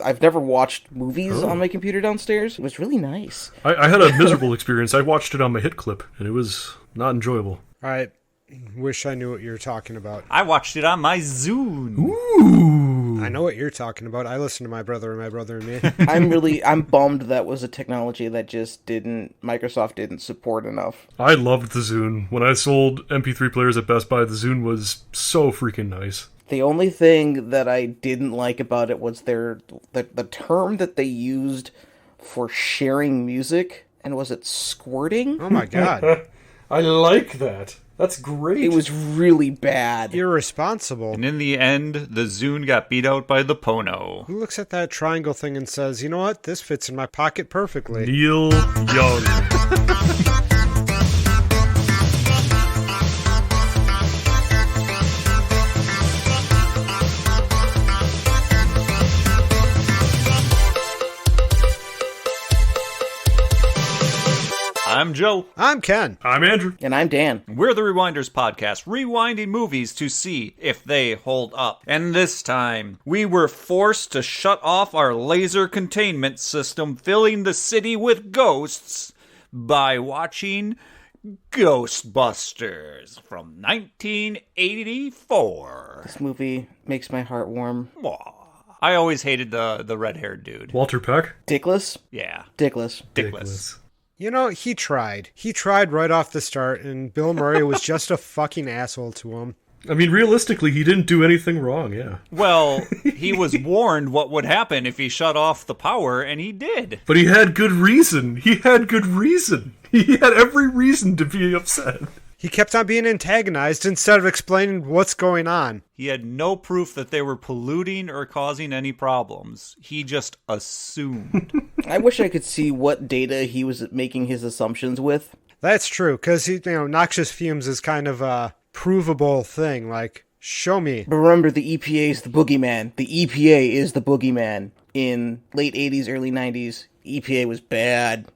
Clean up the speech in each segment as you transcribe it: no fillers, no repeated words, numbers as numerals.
I've never watched movies on my computer downstairs. It was really nice. I had a miserable experience. I watched it on my hit clip, and it was not enjoyable. I wish I knew what you're talking about. I watched it on my Zune. Ooh. I know what you're talking about. I listen to my brother and me. I'm bummed that was a technology that Microsoft didn't support enough. I loved the Zune. When I sold MP3 players at Best Buy, the Zune was so freaking nice. The only thing that I didn't like about it was the term that they used for sharing music, and was it squirting? Oh my god. I like that. That's great. It was really bad. Irresponsible. And in the end, the Zune got beat out by the Pono. Who looks at that triangle thing and says, you know what, this fits in my pocket perfectly? Neil Young. I'm Joe. I'm Ken. I'm Andrew. And I'm Dan. We're the Rewinders podcast, rewinding movies to see if they hold up. And this time, we were forced to shut off our laser containment system, filling the city with ghosts, by watching Ghostbusters from 1984. This movie makes my heart warm. Aw. I always hated the red-haired dude. Walter Peck. Dickless? Yeah. Dickless. You know, he tried. He tried right off the start, and Bill Murray was just a fucking asshole to him. I mean, realistically, he didn't do anything wrong, yeah. Well, he was warned what would happen if he shut off the power, and he did. But he had good reason. He had every reason to be upset. He kept on being antagonized instead of explaining what's going on. He had no proof that they were polluting or causing any problems. He just assumed. I wish I could see what data he was making his assumptions with. That's true, because noxious fumes is kind of a provable thing. Like, show me. But remember, the EPA is the boogeyman. The EPA is the boogeyman. In late 80s, early 90s, EPA was bad.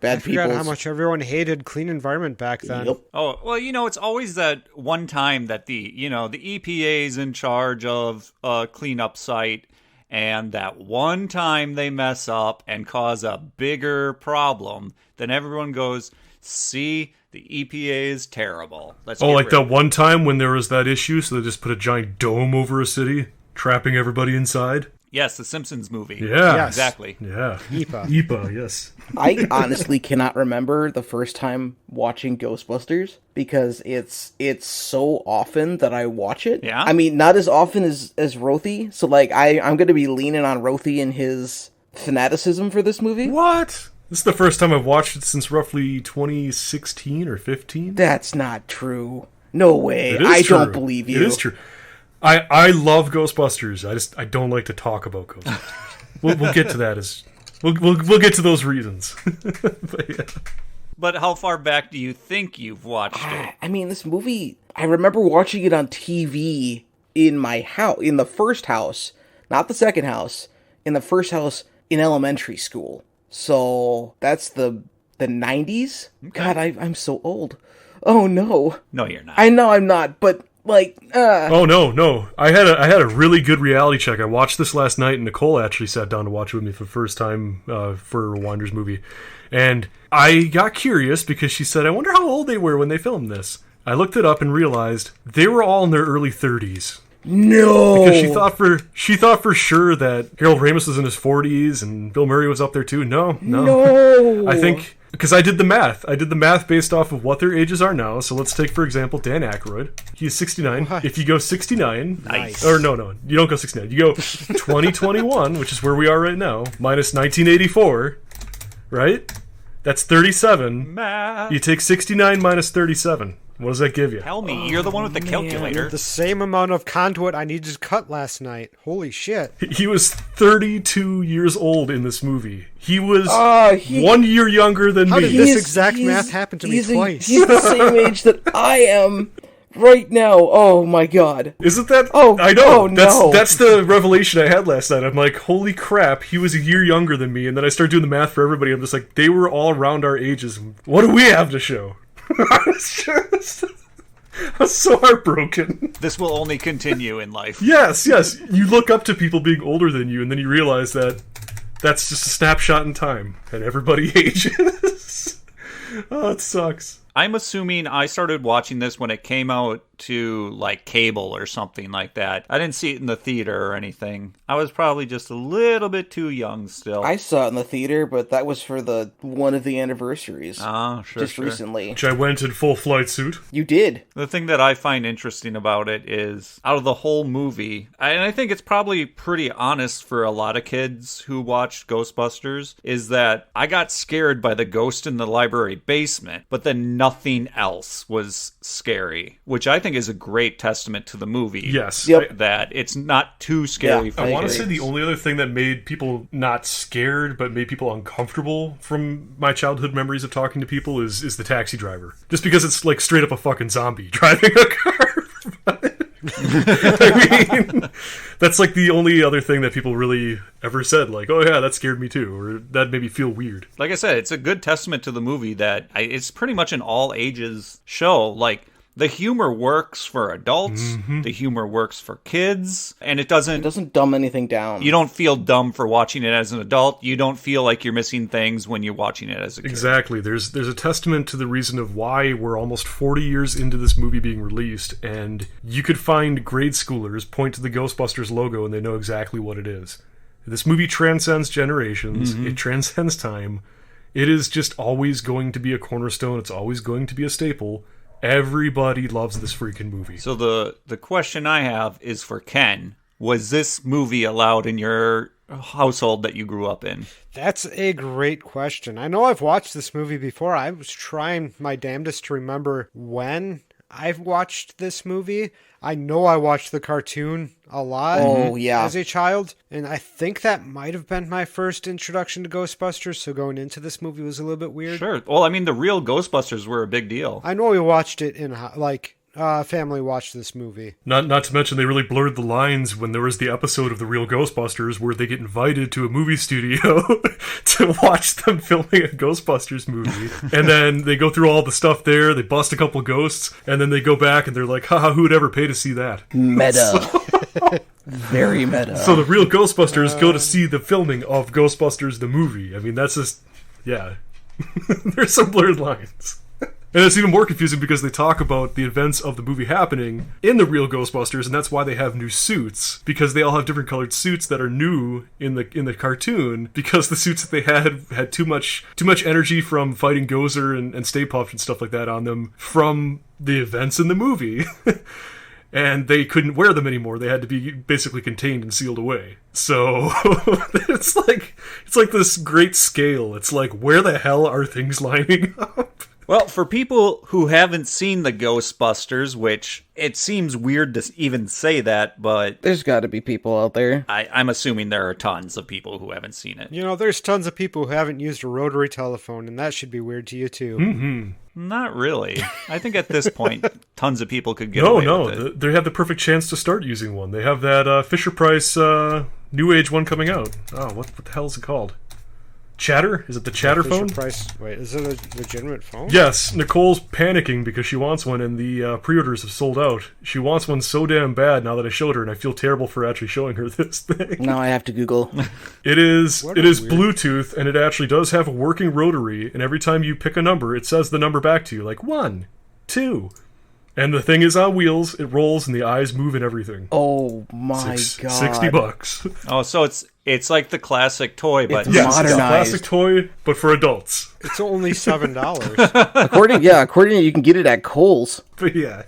I forgot how much everyone hated clean environment back then. Yep. Oh, well, it's always that one time that the EPA is in charge of a cleanup site, and that one time they mess up and cause a bigger problem, then everyone goes, see, the EPA is terrible. That one time when there was that issue, so they just put a giant dome over a city, trapping everybody inside? Yes, the Simpsons movie. Yeah. Yes. Exactly. Yeah. EPA, yes. I honestly cannot remember the first time watching Ghostbusters, because it's so often that I watch it. Yeah? I mean, not as often as Rothy, so I'm going to be leaning on Rothy and his fanaticism for this movie. What? This is the first time I've watched it since roughly 2016 or 15. That's not true. No way. It is I true. don't believe you. It is true. I love Ghostbusters. I don't like to talk about Ghostbusters. we'll get to that we'll get to those reasons. But yeah. But how far back do you think you've watched it? I mean, this movie, I remember watching it on TV in my house, in the first house, not the second house, in the first house in elementary school. So that's the 90s? Okay. God, I'm so old. Oh no. No, you're not. I know I'm not, but Oh no. I had a really good reality check. I watched this last night, and Nicole actually sat down to watch it with me for the first time for a Rewinders movie. And I got curious because she said, I wonder how old they were when they filmed this. I looked it up and realized they were all in their early 30s. No. Because she thought for sure that Harold Ramis was in his 40s and Bill Murray was up there too. No. I think because I did the math. I did the math based off of what their ages are now. So let's take, for example, Dan Aykroyd. He's 69. What? If you go 69... Nice. Or no, you don't go 69. You go 2021, which is where we are right now, minus 1984, right? That's 37. Math. You take 69 minus 37. What does that give you? Tell me, you're the one with the calculator. The same amount of conduit I needed to cut last night. Holy shit. He was 32 years old in this movie. He was 1 year younger than How me. did this exact math happen to me twice? He's the same age that I am right now. Oh my god. Isn't that? Oh, I know. oh, no. That's the revelation I had last night. I'm like, holy crap, he was a year younger than me. And then I start doing the math for everybody. I'm just like, they were all around our ages. What do we have to show? I was so heartbroken. This will only continue in life. Yes. You look up to people being older than you, and then you realize that that's just a snapshot in time, and everybody ages. Oh, it sucks. I'm assuming I started watching this when it came out to like cable or something like that. I didn't see it in the theater or anything. I was probably just a little bit too young still. I saw it in the theater, but that was for one of the anniversaries. Oh, sure. Just recently. Which I went in full flight suit. You did. The thing that I find interesting about it is, out of the whole movie, and I think it's probably pretty honest for a lot of kids who watched Ghostbusters, is that I got scared by the ghost in the library basement, but then nothing else was scary, which I think is a great testament to the movie. Yes. Yep. That it's not too scary for I want to kids. say the only other thing that made people not scared, but made people uncomfortable from my childhood memories of talking to people is the taxi driver. Just because it's like straight up a fucking zombie driving a car. I mean, that's like the only other thing that people really ever said, like, oh yeah, that scared me too, or that made me feel weird. Like I said, it's a good testament to the movie that it's pretty much an all ages show. Like, the humor works for adults, the humor works for kids, and it doesn't dumb anything down. You don't feel dumb for watching it as an adult. You don't feel like you're missing things when you're watching it as a kid. Exactly. There's a testament to the reason of why we're almost 40 years into this movie being released, and you could find grade schoolers point to the Ghostbusters logo and they know exactly what it is. This movie transcends generations. It transcends time. It is just always going to be a cornerstone. It's always going to be a staple. Everybody loves this freaking movie. So the question I have is for Ken. Was this movie allowed in your household that you grew up in? That's a great question. I know I've watched this movie before. I was trying my damnedest to remember when I've watched this movie. I know I watched the cartoon a lot as a child, and I think that might have been my first introduction to Ghostbusters, so going into this movie was a little bit weird. Sure. Well, I mean, the real Ghostbusters were a big deal. I know we watched it in, family watched this movie. Not to mention they really blurred the lines when there was the episode of The Real Ghostbusters where they get invited to a movie studio to watch them filming a Ghostbusters movie. And then they go through all the stuff there, they bust a couple ghosts, and then they go back and they're like, haha, who would ever pay to see that? Meta. Very meta. So the Real Ghostbusters go to see the filming of Ghostbusters the movie. I mean, that's just, yeah. There's some blurred lines. And it's even more confusing because they talk about the events of the movie happening in the Real Ghostbusters, and that's why they have new suits, because they all have different colored suits that are new in the cartoon, because the suits that they had too much energy from fighting Gozer and Stay Puft and stuff like that on them from the events in the movie. And they couldn't wear them anymore. They had to be basically contained and sealed away. So it's like this great scale. It's like, where the hell are things lining up? Well, for people who haven't seen the Ghostbusters, which it seems weird to even say that, but There's got to be people out there. I'm assuming there are tons of people who haven't seen it. You know, there's tons of people who haven't used a rotary telephone, and that should be weird to you too. Not really. I think at this point, tons of people could get away with it. They have the perfect chance to start using one. They have that Fisher-Price New Age one coming out. Oh, what the hell is it called? Chatter? Is it the Chatter phone? Wait, is it a legitimate phone? Yes, Nicole's panicking because she wants one and the pre-orders have sold out. She wants one so damn bad now that I showed her, and I feel terrible for actually showing her this thing. Now I have to Google. It is Bluetooth, and it actually does have a working rotary, and every time you pick a number, it says the number back to you, like 1, 2. And the thing is on wheels, it rolls, and the eyes move and everything. Oh my god. $60. Oh, so it's like the classic toy, but It's Yes, it's a modernized. classic toy, but for adults. It's only $7. According to you can get it at Kohl's. But yeah.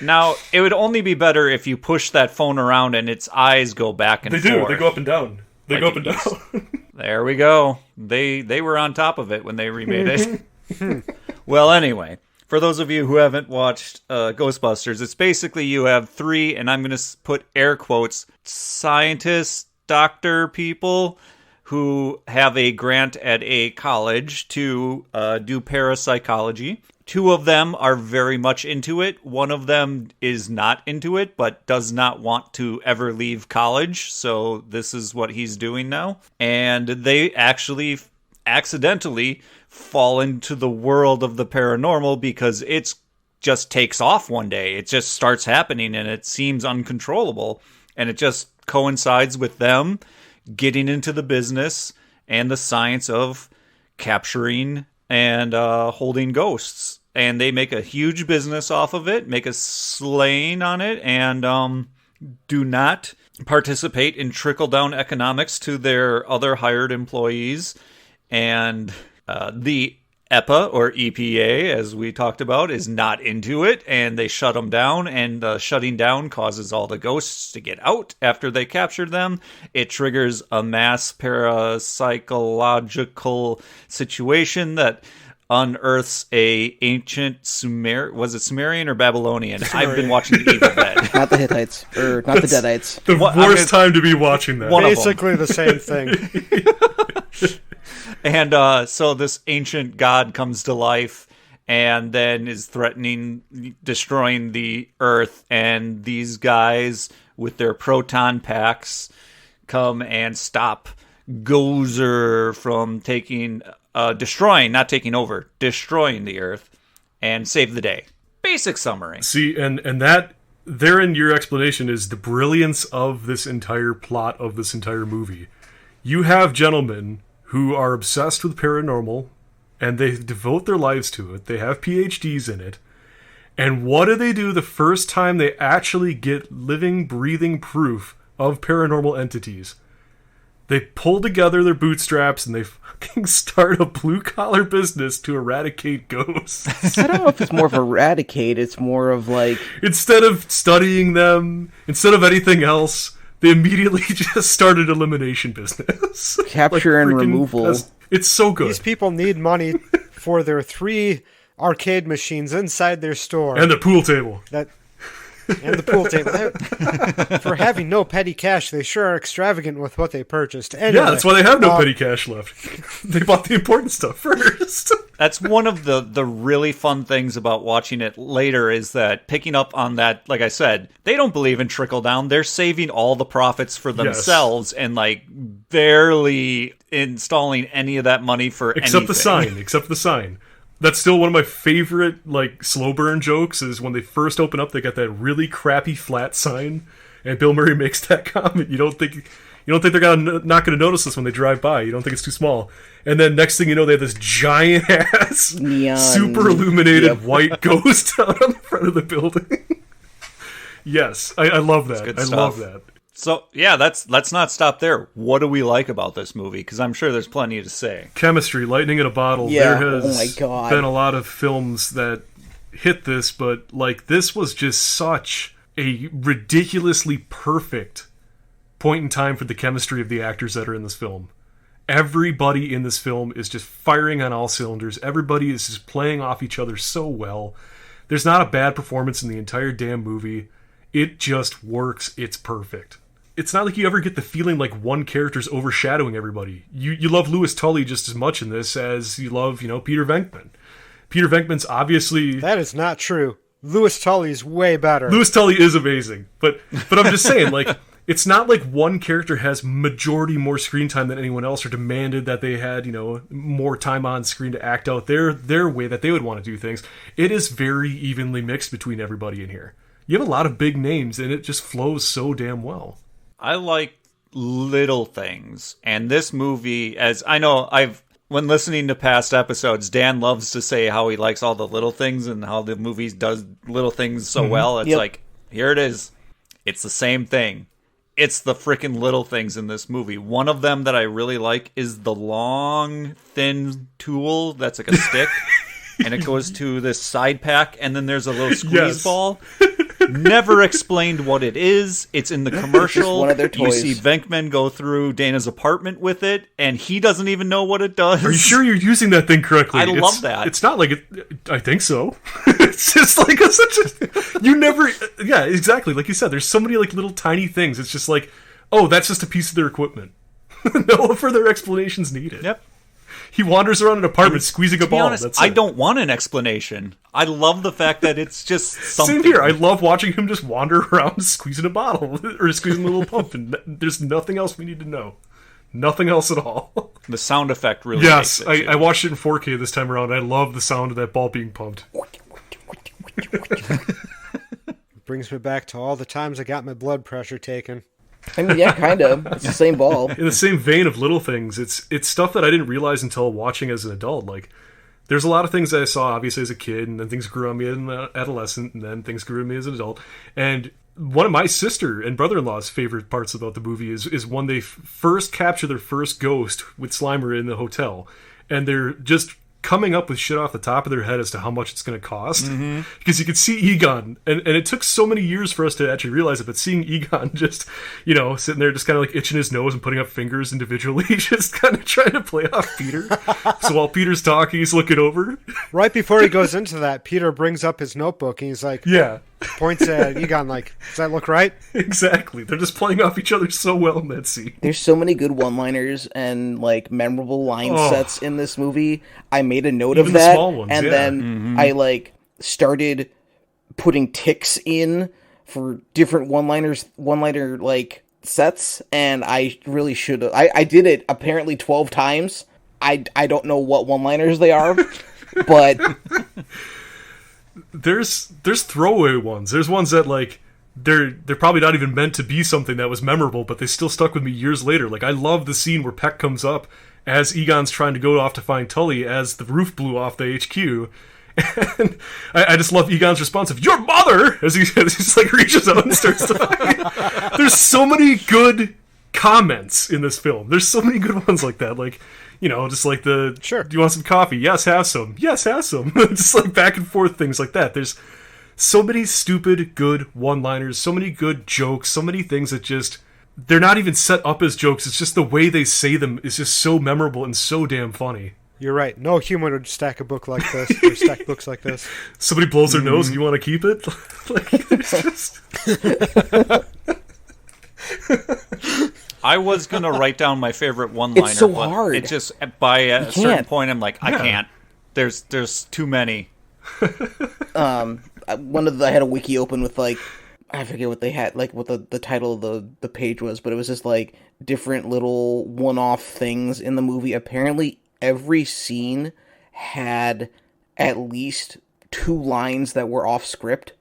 now it would only be better if you push that phone around and its eyes go back and They forth. do. They go up and down. They go up and down. There we go. They were on top of it when they remade it. Well, anyway, for those of you who haven't watched Ghostbusters, it's basically you have three, and I'm going to put air quotes, scientists, doctor people who have a grant at a college to do parapsychology. Two of them are very much into it. One of them is not into it, but does not want to ever leave college. So this is what he's doing now. And they actually accidentally fall into the world of the paranormal because it's just takes off one day. It just starts happening and it seems uncontrollable. And it just coincides with them getting into the business and the science of capturing and holding ghosts. And they make a huge business off of it, make a slaying on it, and do not participate in trickle-down economics to their other hired employees. And the EPA, or EPA, as we talked about, is not into it, and they shut them down, and the shutting down causes all the ghosts to get out after they captured them. It triggers a mass parapsychological situation that unearths a ancient Sumerian or Babylonian? I've been watching The Evil Dead. Not the Hittites, or not the Deadites. The worst time to be watching that. Basically the same thing. And so this ancient god comes to life and then is threatening destroying the earth, and these guys with their proton packs come and stop Gozer from destroying the earth and save the day. Basic summary. See, and that therein your explanation is the brilliance of this entire plot of this entire movie. You have gentlemen who are obsessed with paranormal, and they devote their lives to it. They have PhDs in it. And what do they do the first time they actually get living, breathing proof of paranormal entities? They pull together their bootstraps and they fucking start a blue-collar business to eradicate ghosts. I don't know if it's more of eradicate, it's more of like... Instead of studying them, instead of anything else, they immediately just started elimination business. Capture and removal. It's so good. These people need money for their 3 arcade machines inside their store. And the pool table. And the pool table. For having no petty cash, they sure are extravagant with what they purchased. Anyway, yeah, that's why they have no petty cash left. They bought the important stuff first. That's one of the really fun things about watching it later, is that picking up on that, like I said, they don't believe in trickle down. They're saving all the profits for themselves and like barely installing any of that money for anything. Except the sign. That's still one of my favorite, like, slow burn jokes, is when they first open up, they got that really crappy flat sign, and Bill Murray makes that comment. You don't think they're not gonna notice this when they drive by. You don't think it's too small. And then next thing you know, they have this giant ass, neon, super illuminated white ghost out on the front of the building. Yes, I love that. I love that. So, yeah, let's not stop there. What do we like about this movie? Because I'm sure there's plenty to say. Chemistry, lightning in a bottle. Yeah, there has oh my God. been a lot of films that hit this, but like this was just such a ridiculously perfect point in time for the chemistry of the actors that are in this film. Everybody in this film is just firing on all cylinders. Everybody is just playing off each other so well. There's not a bad performance in the entire damn movie. It just works. It's perfect. It's not like you ever get the feeling like one character's overshadowing everybody. You love Louis Tully just as much in this as you love, Peter Venkman. Peter Venkman's obviously... That is not true. Louis Tully's way better. Louis Tully is amazing. But I'm just saying, like, it's not like one character has majority more screen time than anyone else, or demanded that they had, more time on screen to act out their way that they would want to do things. It is very evenly mixed between everybody in here. You have a lot of big names, and it just flows so damn well. I like little things, and this movie, as I know, when listening to past episodes, Dan loves to say how he likes all the little things and how the movie does little things so well. It's like, here it is. It's the same thing. It's the freaking little things in this movie. One of them that I really like is the long, thin tool that's like a stick, and it goes to this side pack, and then there's a little squeeze ball. Never explained what it is. It's in the commercial. One of their toys. You see Venkman go through Dana's apartment with it, and he doesn't even know what it does. Are you sure you're using that thing correctly? I love that. It's not like it... I think so. It's just like you never... Yeah, exactly. Like you said, there's so many like little tiny things. It's just like, oh, that's just a piece of their equipment. No further explanations needed. Yep. He wanders around an apartment squeezing a ball. Honest, That's I don't want an explanation. I love the fact that it's just something. Same here. I love watching him just wander around squeezing a bottle or squeezing a little pump, and there's nothing else we need to know. Nothing else at all. The sound effect really yes, makes it. I watched it in 4K this time around. I love the sound of that ball being pumped. Brings me back to all the times I got my blood pressure taken. I mean, yeah, kind of. It's the same ball. In the same vein of little things, it's stuff that I didn't realize until watching as an adult. Like, there's a lot of things that I saw, obviously, as a kid, and then things grew on me as an adolescent, and then things grew on me as an adult. And one of my sister and brother-in-law's favorite parts about the movie is when they first capture their first ghost with Slimer in the hotel, and they're just coming up with shit off the top of their head as to how much it's going to cost. Because you could see Egon, and it took so many years for us to actually realize it, but seeing Egon just, sitting there just kind of like itching his nose and putting up fingers individually, just kind of trying to play off Peter. So while Peter's talking, he's looking over. Right before he goes into that, Peter brings up his notebook and he's like, yeah. Points at Egon like, does that look right? Exactly. They're just playing off each other so well in that scene. There's so many good one-liners and like memorable line sets in this movie. I made a note of that, small ones, and yeah. then I like started putting ticks in for different one-liner like sets, and I really should have. I did it apparently 12 times. I don't know what one-liners they are, but there's throwaway ones. There's ones that like they're probably not even meant to be something that was memorable, but they still stuck with me years later. Like, I love the scene where Peck comes up as Egon's trying to go off to find Tully as the roof blew off the HQ. And I just love Egon's response of, "Your mother!" as he just like reaches out and starts to... There's so many good comments in this film. There's so many good ones like that. Like, just like the, sure, do you want some coffee? Yes, have some. Yes, have some. Just like back and forth things like that. There's so many stupid, good one-liners, so many good jokes, so many things that just, they're not even set up as jokes. It's just the way they say them is just so memorable and so damn funny. You're right. No human would stack a book like this, or stack books like this. Somebody blows their nose and you want to keep it? Like, it's just... I was going to write down my favorite one-liner. It's so but hard. It just, by a certain point, I'm like, I can't. There's too many. I had a wiki open with like, I forget what they had, like what the title of the page was, but it was just like different little one-off things in the movie. Apparently every scene had at least 2 lines that were off script.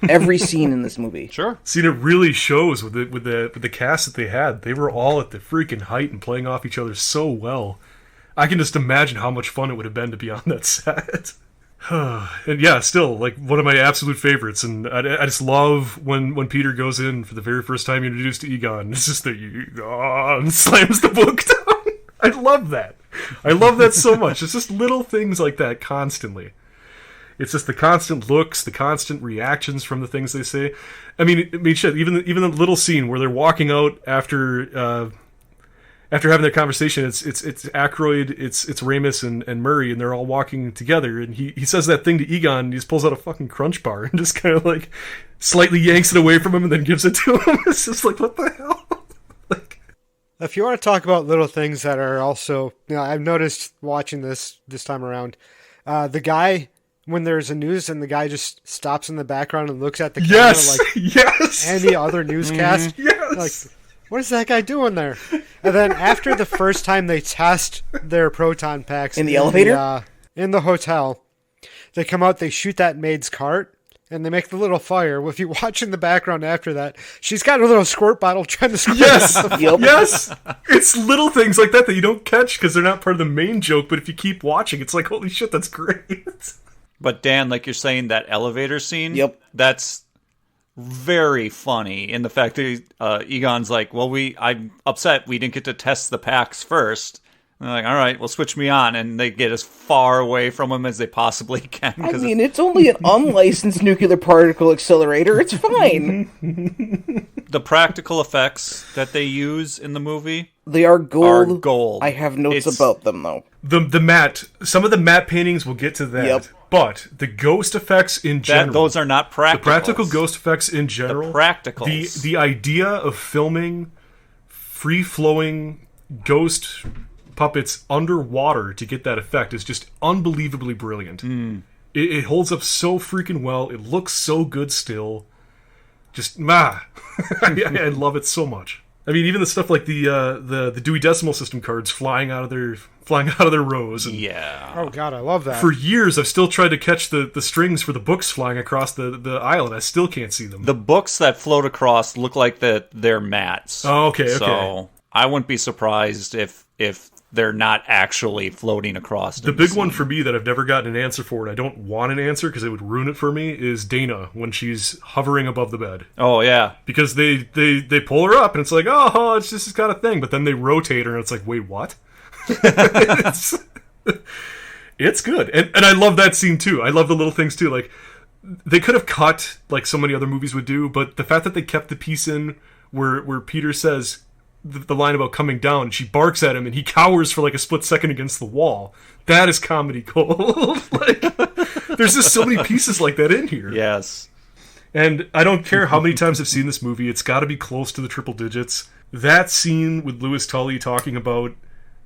Every scene in this movie. Sure. See, it really shows with the cast that they had. They were all at the freaking height and playing off each other so well. I can just imagine how much fun it would have been to be on that set. And yeah, still, like, one of my absolute favorites. And I just love when Peter goes in for the very first time introduced to Egon. It's just that Egon slams the book down. I love that. I love that so much. It's just little things like that constantly. It's just the constant looks, the constant reactions from the things they say. I mean, shit. Even the little scene where they're walking out after having their conversation. It's Aykroyd, it's Ramis and Murray, and they're all walking together. And he says that thing to Egon, and he just pulls out a fucking Crunch bar and just kind of like slightly yanks it away from him and then gives it to him. It's just like, what the hell? Like, if you want to talk about little things that are also, I've noticed watching this time around, the guy. When there's a news and the guy just stops in the background and looks at the camera like any other newscast. Yes. Like, what is that guy doing there? And then after the first time they test their proton packs in the elevator, in the hotel, they come out, they shoot that maid's cart, and they make the little fire. Well, if you watch in the background after that, she's got a little squirt bottle trying to squirt. Yes, yes. It's little things like that you don't catch because they're not part of the main joke. But if you keep watching, it's like, holy shit, that's great. But Dan, like you're saying, that elevator scene, yep, that's very funny in the fact that Egon's like, well, I'm upset we didn't get to test the packs first. And they're like, all right, well, switch me on. And they get as far away from him as they possibly can. I mean, it's only an unlicensed nuclear particle accelerator. It's fine. The practical effects that they use in the movie, they are gold. Are gold. I have notes about them, though. The matte, some of the matte paintings, we'll get to that. Yep. But the ghost effects in general, those are not practical. The practical ghost effects in general, the practicals. The idea of filming free-flowing ghost puppets underwater to get that effect is just unbelievably brilliant. It holds up so freaking well. It looks so good still. Just I love it so much. I mean, even the stuff like the Dewey Decimal System cards flying out of their rows. And Yeah. Oh god, I love that. for years, I've still tried to catch the strings for the books flying across the aisle, and I still can't see them. The books that float across look like they're mats. Oh, okay. So I wouldn't be surprised if they're not actually floating across. The big one for me that I've never gotten an answer for, and I don't want an answer because it would ruin it for me, is Dana when she's hovering above the bed. Oh yeah. Because they pull her up, and it's like, oh, it's just this kind of thing. But then they rotate her, and it's like, wait, what? It's good. And I love that scene, too. I love the little things, too. Like, they could have cut, like so many other movies would do, but the fact that they kept the piece in where Peter says the line about coming down, and she barks at him, and he cowers for like a split second against the wall. That is comedy gold. Like, there's just so many pieces like that in here. Yes. And I don't care how many times I've seen this movie, it's got to be close to the triple digits. That scene with Louis Tully talking about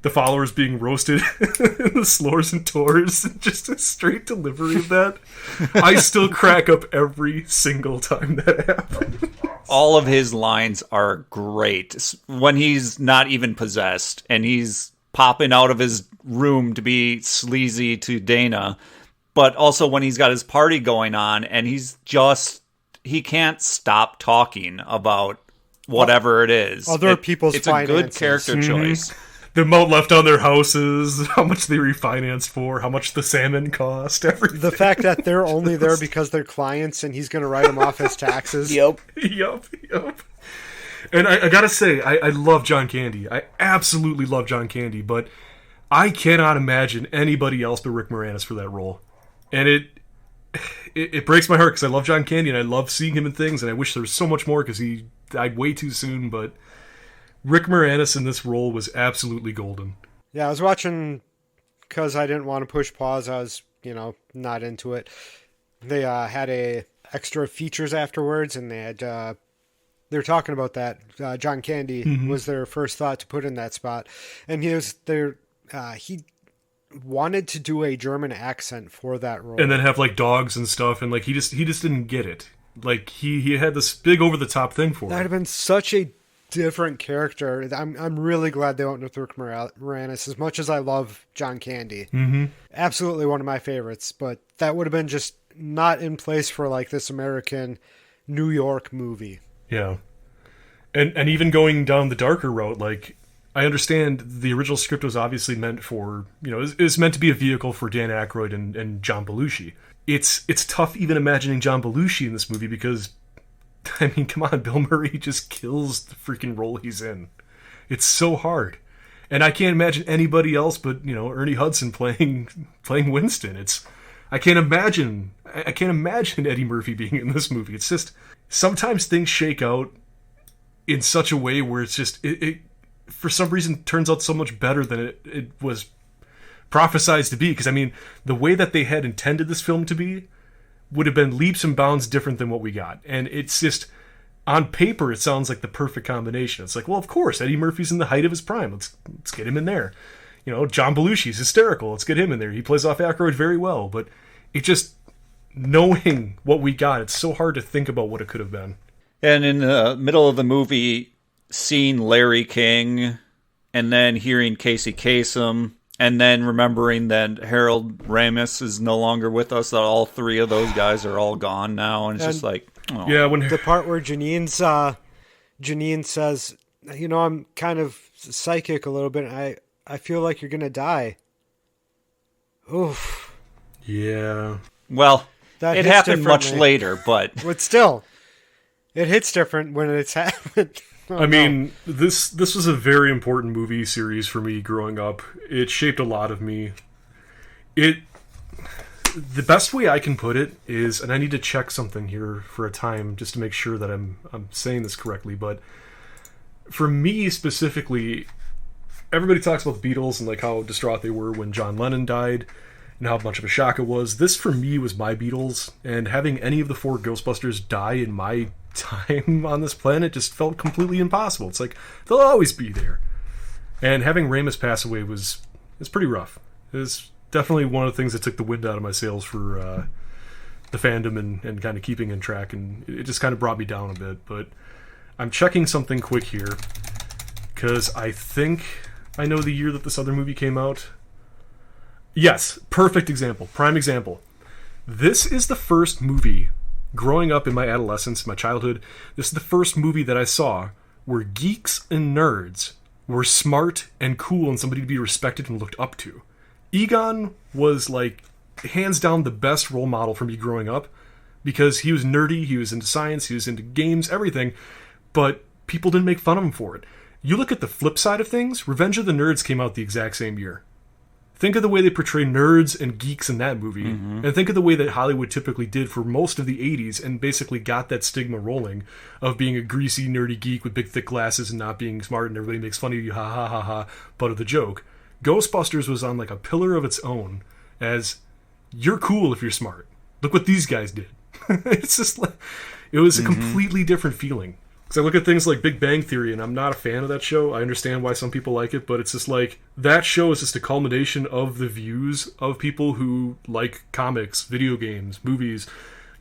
the followers being roasted in the Slores and Tours, just a straight delivery of that. I still crack up every single time that happens. All of his lines are great when he's not even possessed and he's popping out of his room to be sleazy to Dana, but also when he's got his party going on and he can't stop talking about whatever it is. Other people's It's a good finances. character choice. The amount left on their houses, how much they refinanced for, how much the salmon cost, everything. The fact that they're only there because they're clients and he's going to write them off as taxes. Yep. Yup. And I gotta say, I love John Candy. I absolutely love John Candy, but I cannot imagine anybody else but Rick Moranis for that role. And it breaks my heart because I love John Candy and I love seeing him in things, and I wish there was so much more because he died way too soon, but Rick Moranis in this role was absolutely golden. Yeah, I was watching because I didn't want to push pause. I was, not into it. They had a extra features afterwards, and they were talking about that. John Candy was their first thought to put in that spot, and he wanted to do a German accent for that role, And then have like dogs and stuff, and like he just didn't get it. Like he had this big over the top thing for that'd it. have been such a different character. I'm really glad they went with Rick Moranis. As much as I love John Candy, absolutely one of my favorites, but that would have been just not in place for like this American New York movie. Yeah. And even going down the darker route, like, I understand the original script was obviously meant for, it's meant to be a vehicle for Dan Aykroyd and John Belushi. It's tough even imagining John Belushi in this movie because, I mean, come on, Bill Murray just kills the freaking role he's in. It's so hard. And I can't imagine anybody else but, Ernie Hudson playing Winston. I can't imagine Eddie Murphy being in this movie. It's just, sometimes things shake out in such a way where it's just, it for some reason turns out so much better than it was prophesized to be. Because, I mean, the way that they had intended this film to be would have been leaps and bounds different than what we got. And it's just, on paper, it sounds like the perfect combination. It's like, well, of course, Eddie Murphy's in the height of his prime. Let's get him in there. John Belushi's hysterical. Let's get him in there. He plays off Aykroyd very well. But it just, knowing what we got, it's so hard to think about what it could have been. And in the middle of the movie, seeing Larry King, and then hearing Casey Kasem, and then remembering that Harold Ramis is no longer with us, that all three of those guys are all gone now, and it's just like, oh. Yeah, when The part where Janine says, I'm kind of psychic a little bit. I feel like you're gonna die. Oof. Yeah. Well, That it hits happened much differently. later, but But still, it hits different when it's happened. I mean, this was a very important movie series for me growing up. It shaped a lot of me. The best way I can put it is, and I need to check something here for a time just to make sure that I'm saying this correctly, but for me specifically, everybody talks about the Beatles and like how distraught they were when John Lennon died and how much of a shock it was. This for me was my Beatles, and having any of the four Ghostbusters die in my time on this planet just felt completely impossible. It's like they'll always be there. And having Ramis pass away was pretty rough. It was definitely one of the things that took the wind out of my sails for the fandom and kind of keeping in track, and it just kind of brought me down a bit. But I'm checking something quick here. because I think I know the year that this other movie came out. Yes, perfect example, prime example. This is the first movie, growing up in my adolescence, my childhood, this is the first movie that I saw where geeks and nerds were smart and cool and somebody to be respected and looked up to. Egon was, like, hands down the best role model for me growing up, because he was nerdy, he was into science, he was into games, everything, but people didn't make fun of him for it. You look at the flip side of things, Revenge of the Nerds came out the exact same year. Think of the way they portray nerds and geeks in that movie, and think of the way that Hollywood typically did for most of the 80s and basically got that stigma rolling of being a greasy, nerdy geek with big, thick glasses and not being smart and everybody makes fun of you, ha ha ha ha, butt of the joke. Ghostbusters was on like a pillar of its own as, you're cool if you're smart. Look what these guys did. It's just like, it was a completely different feeling. Because I look at things like Big Bang Theory, and I'm not a fan of that show. I understand why some people like it, but it's just like, that show is just a culmination of the views of people who like comics, video games, movies,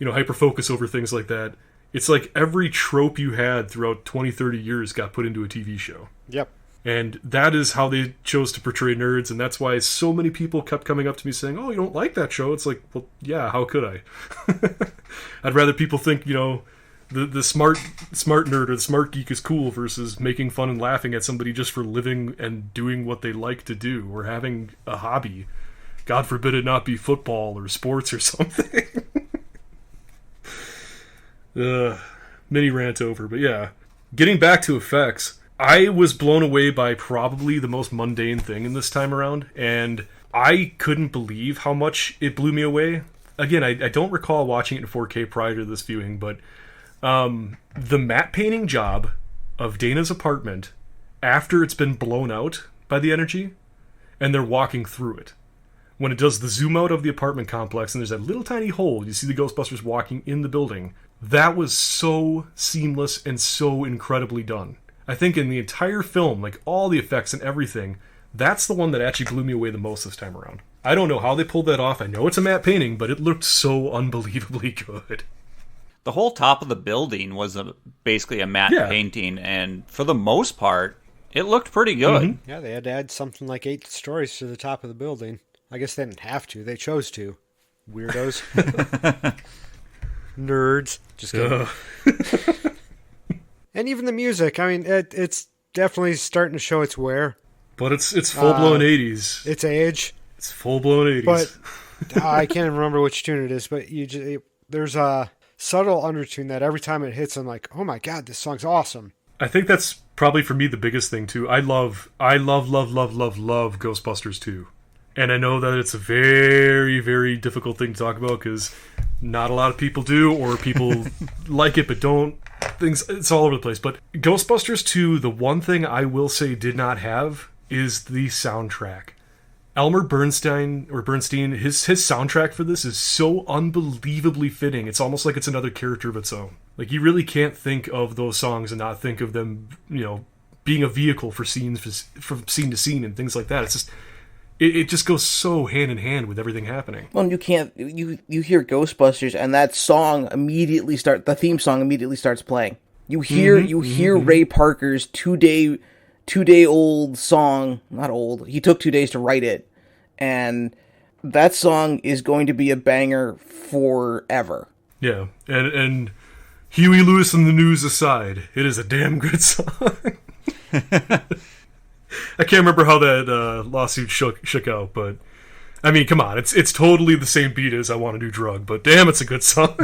hyper-focus over things like that. It's like every trope you had throughout 20, 30 years got put into a TV show. Yep. And that is how they chose to portray nerds, and that's why so many people kept coming up to me saying, oh, you don't like that show? It's like, well, yeah, how could I? I'd rather people think, the smart nerd or the smart geek is cool versus making fun and laughing at somebody just for living and doing what they like to do or having a hobby. God forbid it not be football or sports or something. Mini rant over, but yeah. Getting back to effects, I was blown away by probably the most mundane thing in this time around, and I couldn't believe how much it blew me away. Again, I don't recall watching it in 4K prior to this viewing, but the matte painting job of Dana's apartment after it's been blown out by the energy and they're walking through it, when it does the zoom out of the apartment complex and there's that little tiny hole, you see the Ghostbusters walking in the building, that was so seamless and so incredibly done. I think in the entire film, like all the effects and everything, that's the one that actually blew me away the most this time around. I don't know how they pulled that off. I know it's a matte painting, but it looked so unbelievably good. The whole top of the building was basically a matte painting, and for the most part, it looked pretty good. Mm-hmm. Yeah, they had to add something like 8 stories to the top of the building. I guess they didn't have to. They chose to. Weirdos. Nerds. Just kidding. And even the music. I mean, it's definitely starting to show its wear. But it's full-blown 80s. Its age. It's full-blown 80s. But I can't remember which tune it is, but there's a subtle undertune that every time it hits, I'm like, oh my god, this song's awesome. I think that's probably for me the biggest thing too. I love Ghostbusters 2. And I know that it's a very, very difficult thing to talk about because not a lot of people do, or people like it but don't. It's all over the place. But Ghostbusters 2, the one thing I will say did not have is the soundtrack. Elmer Bernstein, his soundtrack for this is so unbelievably fitting. It's almost like it's another character of its own. Like, you really can't think of those songs and not think of them, being a vehicle for scenes, from scene to scene and things like that. It's just, it just goes so hand in hand with everything happening. Well, you can't, you hear Ghostbusters and that song the theme song immediately starts playing. You hear Ray Parker's two-day old song, not old, he took 2 days to write it, and that song is going to be a banger forever. Yeah, and Huey Lewis and the News aside, it is a damn good song. I can't remember how that lawsuit shook out, but I mean, come on, it's totally the same beat as I Want a New Drug, but damn, it's a good song.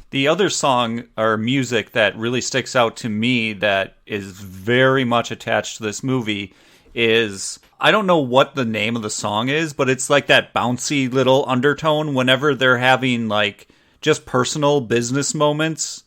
The other song or music that really sticks out to me that is very much attached to this movie is, I don't know what the name of the song is, but it's like that bouncy little undertone whenever they're having like just personal business moments.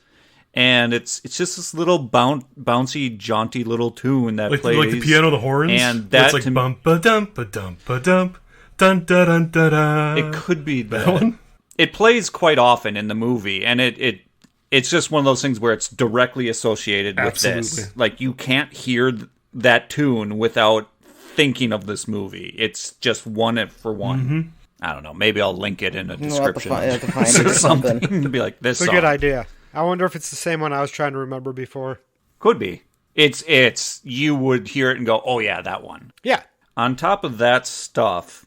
And it's just this little bouncy, jaunty little tune that plays. Like the piano, the horns? And that's like bump-a-dump-a-dump-a-dump, dun-da-dun-da-da. It could be that one. It plays quite often in the movie, and it's just one of those things where it's directly associated with this. Like, you can't hear that tune without thinking of this movie. It's just one for one. Mm-hmm. I don't know. Maybe I'll link it in a description. You'll have to find it or something. Be like, this It's song. a good idea. I wonder if it's the same one I was trying to remember before. Could be. It's you would hear it and go, oh yeah, that one. Yeah. On top of that stuff,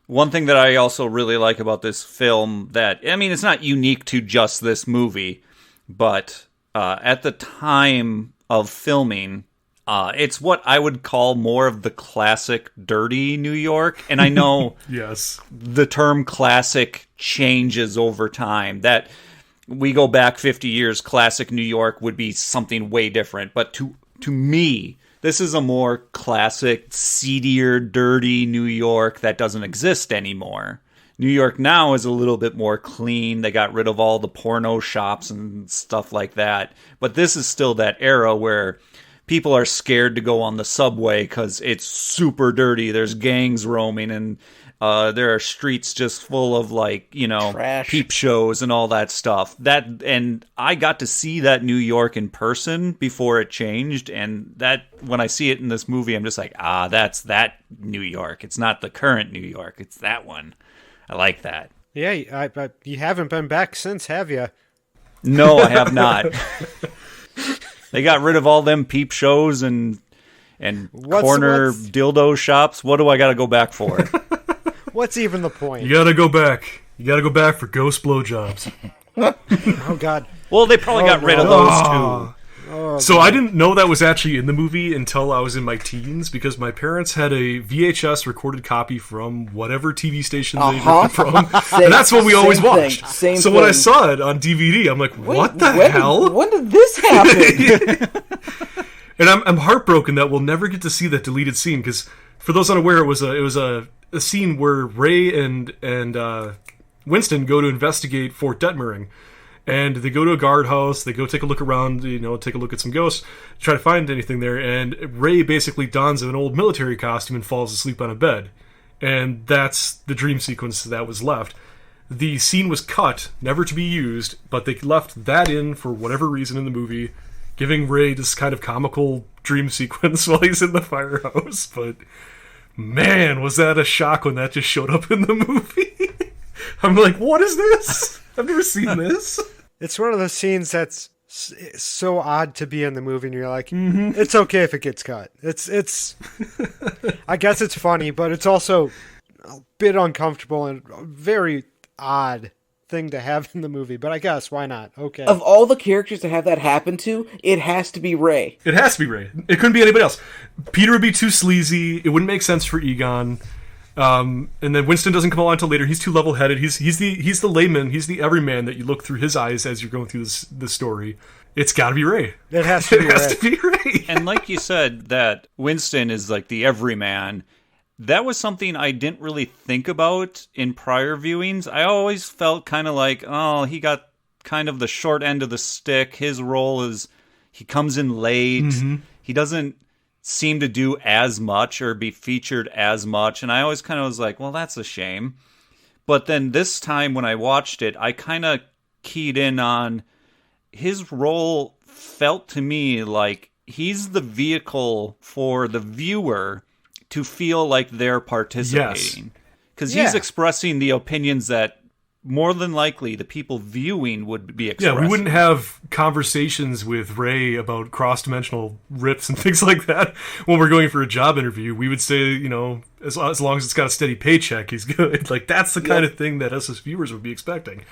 one thing that I also really like about this film that, I mean, it's not unique to just this movie, but at the time of filming, it's what I would call more of the classic dirty New York. And I know Yes. the term classic changes over time. That we go back 50 years, classic New York would be something way different. But to me, this is a more classic, seedier, dirty New York that doesn't exist anymore. New York now is a little bit more clean. They got rid of all the porno shops and stuff like that. But this is still that era where people are scared to go on the subway because it's super dirty. There's gangs roaming, and there are streets just full of, like, you know, Trash. peep shows and all that stuff. And I got to see that New York in person before it changed, and that when I see it in this movie, I'm just like, that's that New York. It's not the current New York. It's that one. I like that. Yeah, you haven't been back since, have you? No, I have not. They got rid of all them peep shows and corner dildo shops. What do I got to go back for? What's even the point? You gotta go back. You gotta go back for ghost blowjobs. Oh, God. Well, they probably got rid of those too. Oh, So I didn't know that was actually in the movie until I was in my teens, because my parents had a VHS recorded copy from whatever TV station they were from, and that's what we always Same thing, watched. same So when I thing. saw it on DVD, I'm like, what the when hell? When did this happen? And I'm heartbroken that we'll never get to see that deleted scene, because for those unaware, it was a scene where Ray and Winston go to investigate Fort Detmering. And they go to a guardhouse, they go take a look around, take a look at some ghosts, try to find anything there, and Ray basically dons an old military costume and falls asleep on a bed. And that's the dream sequence that was left. The scene was cut, never to be used, but they left that in for whatever reason in the movie, giving Ray this kind of comical dream sequence while he's in the firehouse. But man, was that a shock when that just showed up in the movie. I'm like, what is this? I've never seen this. It's one of those scenes that's so odd to be in the movie, and you're like, it's okay if it gets cut. It's. I guess it's funny, but it's also a bit uncomfortable and a very odd thing to have in the movie. But I guess, why not? Okay. Of all the characters to have that happen to, it has to be Ray. It has to be Ray. It couldn't be anybody else. Peter would be too sleazy. It wouldn't make sense for Egon. And then Winston doesn't come along until later. He's too level-headed. He's the layman. He's the everyman that you look through his eyes as you're going through this story. It's got to be Ray. It has to be It has Ray. to be Ray. And like you said, that Winston is like the everyman. That was something I didn't really think about in prior viewings. I always felt kind of like, oh, he got kind of the short end of the stick. His role is he comes in late. He doesn't seem to do as much or be featured as much. And I always kind of was like, well, that's a shame. But then this time when I watched it, I kind of keyed in on his role. Felt to me like he's the vehicle for the viewer to feel like they're participating. Because he's expressing the opinions that more than likely the people viewing would be expressing. Yeah, we wouldn't have conversations with Ray about cross-dimensional rips and things like that when we're going for a job interview. We would say, as long as it's got a steady paycheck, he's good. Like, that's the kind of thing that us as viewers would be expecting.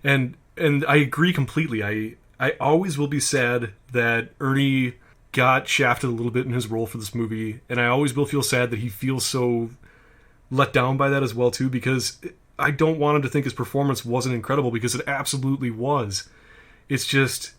And I agree completely. I always will be sad that Ernie got shafted a little bit in his role for this movie, and I always will feel sad that he feels so let down by that as well, too, because I don't want him to think his performance wasn't incredible, because it absolutely was. It's just,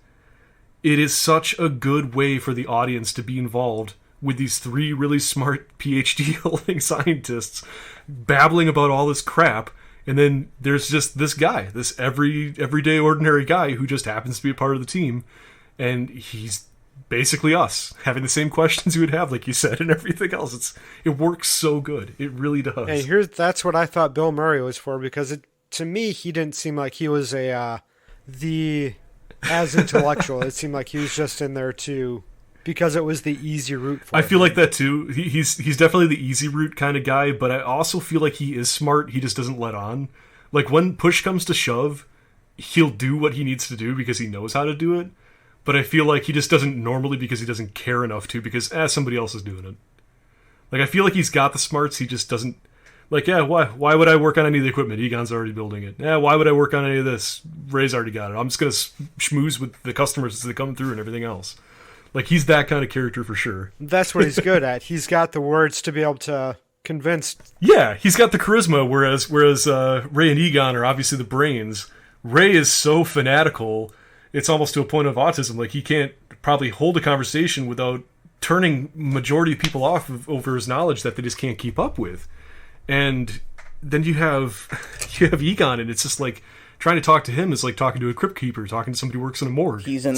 it is such a good way for the audience to be involved with these three really smart PhD-holding scientists babbling about all this crap, and then there's just this guy, this everyday ordinary guy who just happens to be a part of the team, and he's basically us, having the same questions you would have, like you said, and everything else. It works so good. It really does. And that's what I thought Bill Murray was for, because to me, he didn't seem like he was as intellectual. It seemed like he was just in there because it was the easy route for him. I feel like that too. He's definitely the easy route kind of guy, but I also feel like he is smart. He just doesn't let on. Like, when push comes to shove, he'll do what he needs to do because he knows how to do it. but I feel like he just doesn't normally because he doesn't care enough to, because somebody else is doing it. Like, I feel like he's got the smarts, he just doesn't. Like, yeah, why would I work on any of the equipment? Egon's already building it. Yeah, why would I work on any of this? Ray's already got it. I'm just going to schmooze with the customers as they come through and everything else. Like, he's that kind of character for sure. That's what he's good at. He's got the words to be able to convince. Yeah, he's got the charisma, whereas Ray and Egon are obviously the brains. Ray is so fanatical, it's almost to a point of autism. Like, he can't probably hold a conversation without turning majority of people off over his knowledge that they just can't keep up with. And then you have Egon, and it's just like trying to talk to him is like talking to a crypt keeper, talking to somebody who works in a morgue. He's an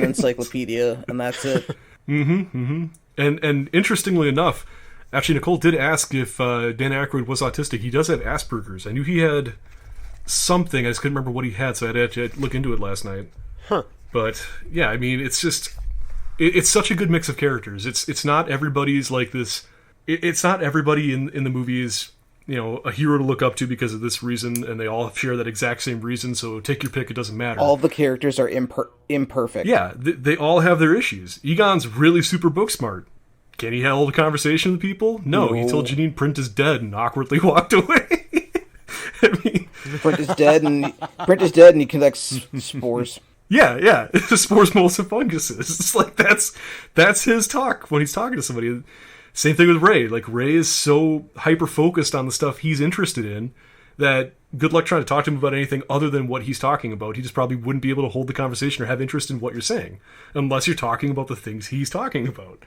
encyclopedia, and that's it. And interestingly enough, actually Nicole did ask if Dan Aykroyd was autistic. He does have Asperger's. I knew he had something. I just couldn't remember what he had, so I had to look into it last night. Huh. But yeah, I mean, it's just it's such a good mix of characters. It's not everybody's like this. It's not everybody in the movie is, you know, a hero to look up to because of this reason, and they all share that exact same reason, so take your pick, it doesn't matter. All the characters are imperfect. Yeah, they all have their issues. Egon's really super book smart. Can he hold a conversation with people? No. He told Janine Print is dead and awkwardly walked away. I mean, Print is dead and he collects spores. Yeah, spores, molds, and funguses. It's like that's his talk when he's talking to somebody. Same thing with Ray. Like, Ray is so hyper-focused on the stuff he's interested in that good luck trying to talk to him about anything other than what he's talking about. He just probably wouldn't be able to hold the conversation or have interest in what you're saying unless you're talking about the things he's talking about.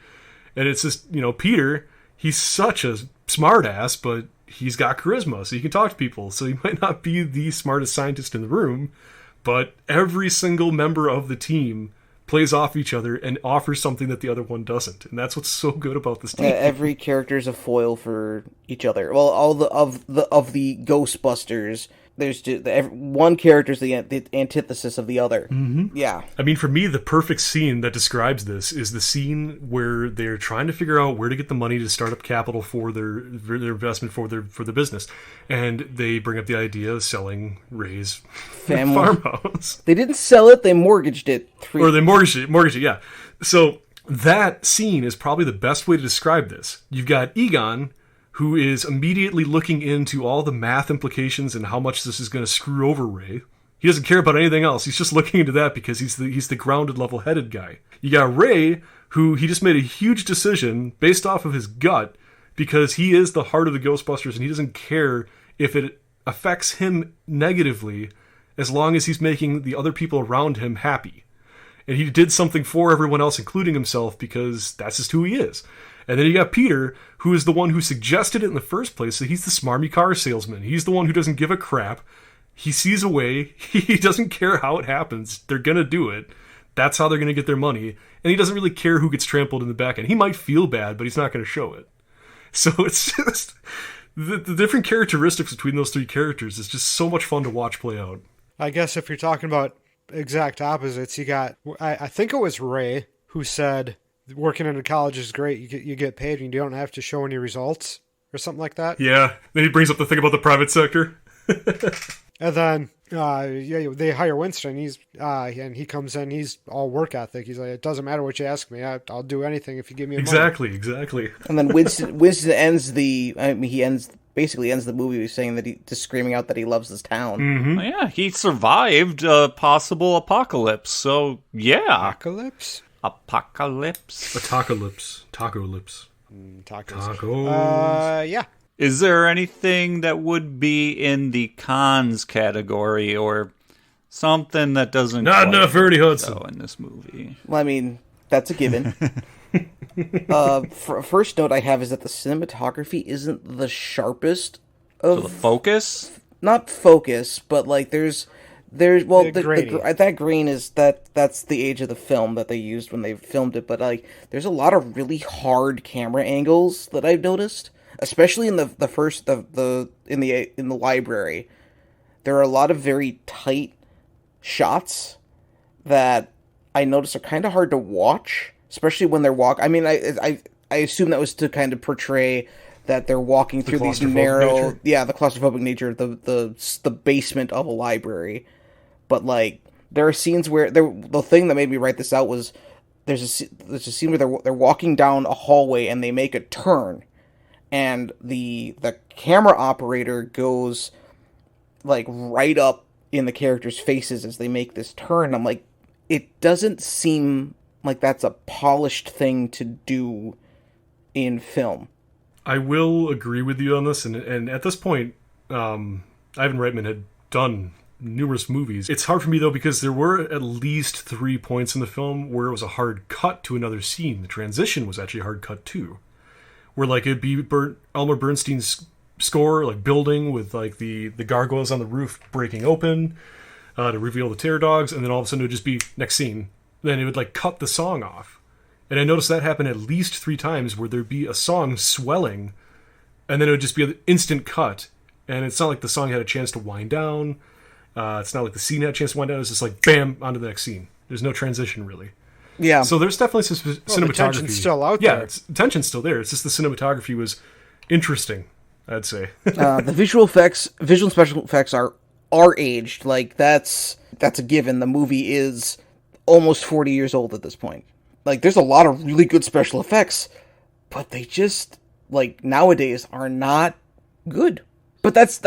And it's just, you know, Peter, he's such a smart-ass, but he's got charisma, so he can talk to people. So he might not be the smartest scientist in the room, but every single member of the team plays off each other and offers something that the other one doesn't, and that's what's so good about this team. Every character is a foil for each other. Well, all of the Ghostbusters, there's just one character is the antithesis of the other. Mm-hmm. Yeah, I mean, for me, the perfect scene that describes this is the scene where they're trying to figure out where to get the money to start up capital for their investment for their business, and they bring up the idea of selling Ray's family farmhouse. They didn't sell it; they mortgaged it. Or they mortgaged it. Yeah. So that scene is probably the best way to describe this. You've got Egon, who is immediately looking into all the math implications and how much this is going to screw over Ray. He doesn't care about anything else. He's just looking into that because he's the grounded, level-headed guy. You got Ray, who he just made a huge decision based off of his gut because he is the heart of the Ghostbusters and he doesn't care if it affects him negatively as long as he's making the other people around him happy. And he did something for everyone else, including himself, because that's just who he is. And then you got Peter, who is the one who suggested it in the first place. So he's the smarmy car salesman. He's the one who doesn't give a crap. He sees a way. He doesn't care how it happens. They're going to do it. That's how they're going to get their money. And he doesn't really care who gets trampled in the back end. He might feel bad, but he's not going to show it. So it's just... The different characteristics between those three characters is just so much fun to watch play out. I guess if you're talking about exact opposites, you got... I think it was Ray who said... Working in a college is great. You get paid and you don't have to show any results or something like that. Yeah. Then he brings up the thing about the private sector. And then they hire Winston. And he comes in. He's all work ethic. He's like, it doesn't matter what you ask me. I'll do anything if you give me money. Exactly. And then Winston ends basically ends the movie saying that just screaming out that he loves his town. Mm-hmm. Well, yeah, he survived a possible apocalypse. So yeah, Apocalypse. Taco lips. Tacos. Tacos. Yeah. Is there anything that would be in the cons category or something that doesn't not enough Ernie Hudson in this movie? Well, I mean, that's a given. First note I have is that the cinematography isn't the sharpest of... So the focus? Not focus, but like there's that green is that's the age of the film that they used when they filmed it, but like there's a lot of really hard camera angles that I've noticed, especially in the library. There are a lot of very tight shots that I notice are kind of hard to watch, especially when they're I mean, I assume that was to kind of portray that they're walking through these narrow, the claustrophobic nature of the basement of a library. But like There are scenes where the thing that made me write this out was there's a scene where they're walking down a hallway and they make a turn, and the camera operator goes like right up in the characters' faces as they make this turn. I'm like, it doesn't seem like that's a polished thing to do in film. I will agree with you on this, and at this point, Ivan Reitman had done numerous movies. It's hard for me though because there were at least 3 points in the film where it was a hard cut to another scene. The transition was actually a hard cut too, where like it'd be Elmer Bernstein's score like building with like the gargoyles on the roof breaking open to reveal the terror dogs, and then all of a sudden it would just be next scene. Then it would like cut the song off, and I noticed that happen at least 3 times where there'd be a song swelling, and then it would just be an instant cut, and it's not like the song had a chance to wind down. It's not like the scene had a chance to wind down. It's just like, bam, onto the next scene. There's no transition, really. Yeah. So there's definitely some cinematography. The tension's still out yeah, there. Tension's still there. It's just the cinematography was interesting, I'd say. The visual and special effects are aged. Like, that's a given. The movie is almost 40 years old at this point. Like, there's a lot of really good special effects, but they just, like, nowadays are not good. But that's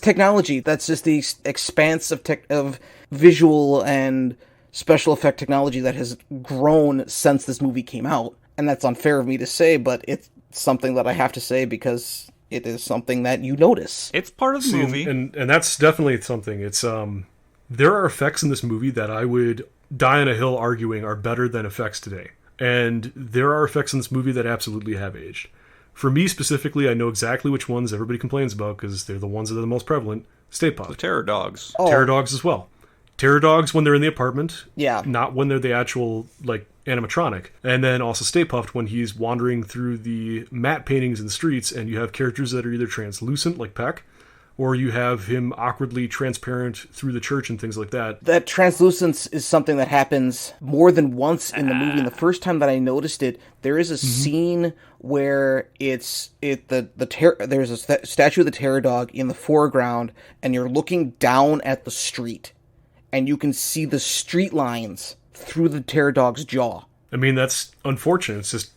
technology. That's just the expanse of visual and special effect technology that has grown since this movie came out. And that's unfair of me to say, but it's something that I have to say because it is something that you notice. It's part of the movie. And that's definitely something. It's there are effects in this movie that I would die on a hill arguing are better than effects today. And there are effects in this movie that absolutely have aged. For me specifically, I know exactly which ones everybody complains about because they're the ones that are the most prevalent. Stay Puft. The Terror Dogs. Oh. Terror Dogs as well. Terror Dogs when they're in the apartment. Yeah. Not when they're the actual, like, animatronic. And then also Stay Puft when he's wandering through the matte paintings in the streets and you have characters that are either translucent, like Peck, or you have him awkwardly transparent through the church and things like that. That translucence is something that happens more than once in the movie. And the first time that I noticed it, there is a scene where there's a statue of the Terror Dog in the foreground, and you're looking down at the street, and you can see the street lines through the Terror Dog's jaw. I mean, that's unfortunate. It's just,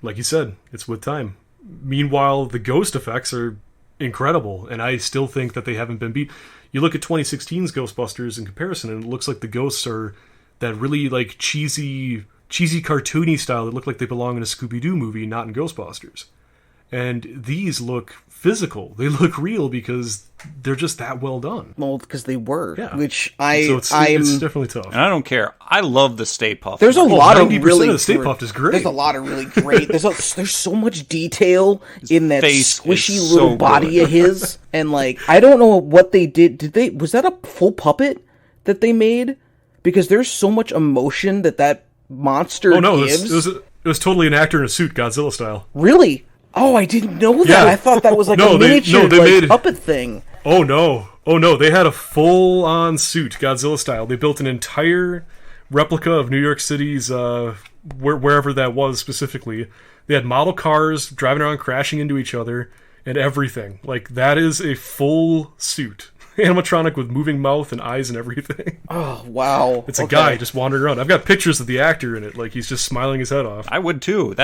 like you said, it's with time. Meanwhile, the ghost effects are incredible, and I still think that they haven't been beat. You look at 2016's Ghostbusters in comparison, and it looks like the ghosts are that really like cheesy cartoony style that look like they belong in a Scooby-Doo movie, not in Ghostbusters. And these look physical. They look real because they're just that well done. Well, because they were, Yeah. which It's definitely tough. And I don't care. I love the Stay Puft. There's a lot of 90% really of the Stay Puft is great. There's a lot of really great. There's so much detail in that face squishy is little so body good. of his, and like I don't know what they did. Was that a full puppet that they made? Because there's so much emotion that monster gives. It was totally an actor in a suit, Godzilla style. Really? Oh, I didn't know that. Yeah. I thought that was like No, a they miniature made puppet thing. Oh no, they had a full-on suit, Godzilla style. They built an entire replica of New York City's, wherever that was specifically. They had model cars driving around crashing into each other and everything. Like, that is a full suit. Animatronic with moving mouth and eyes and everything. Oh, wow. It's a guy just wandering around. I've got pictures of the actor in it, like he's just smiling his head off. I would too.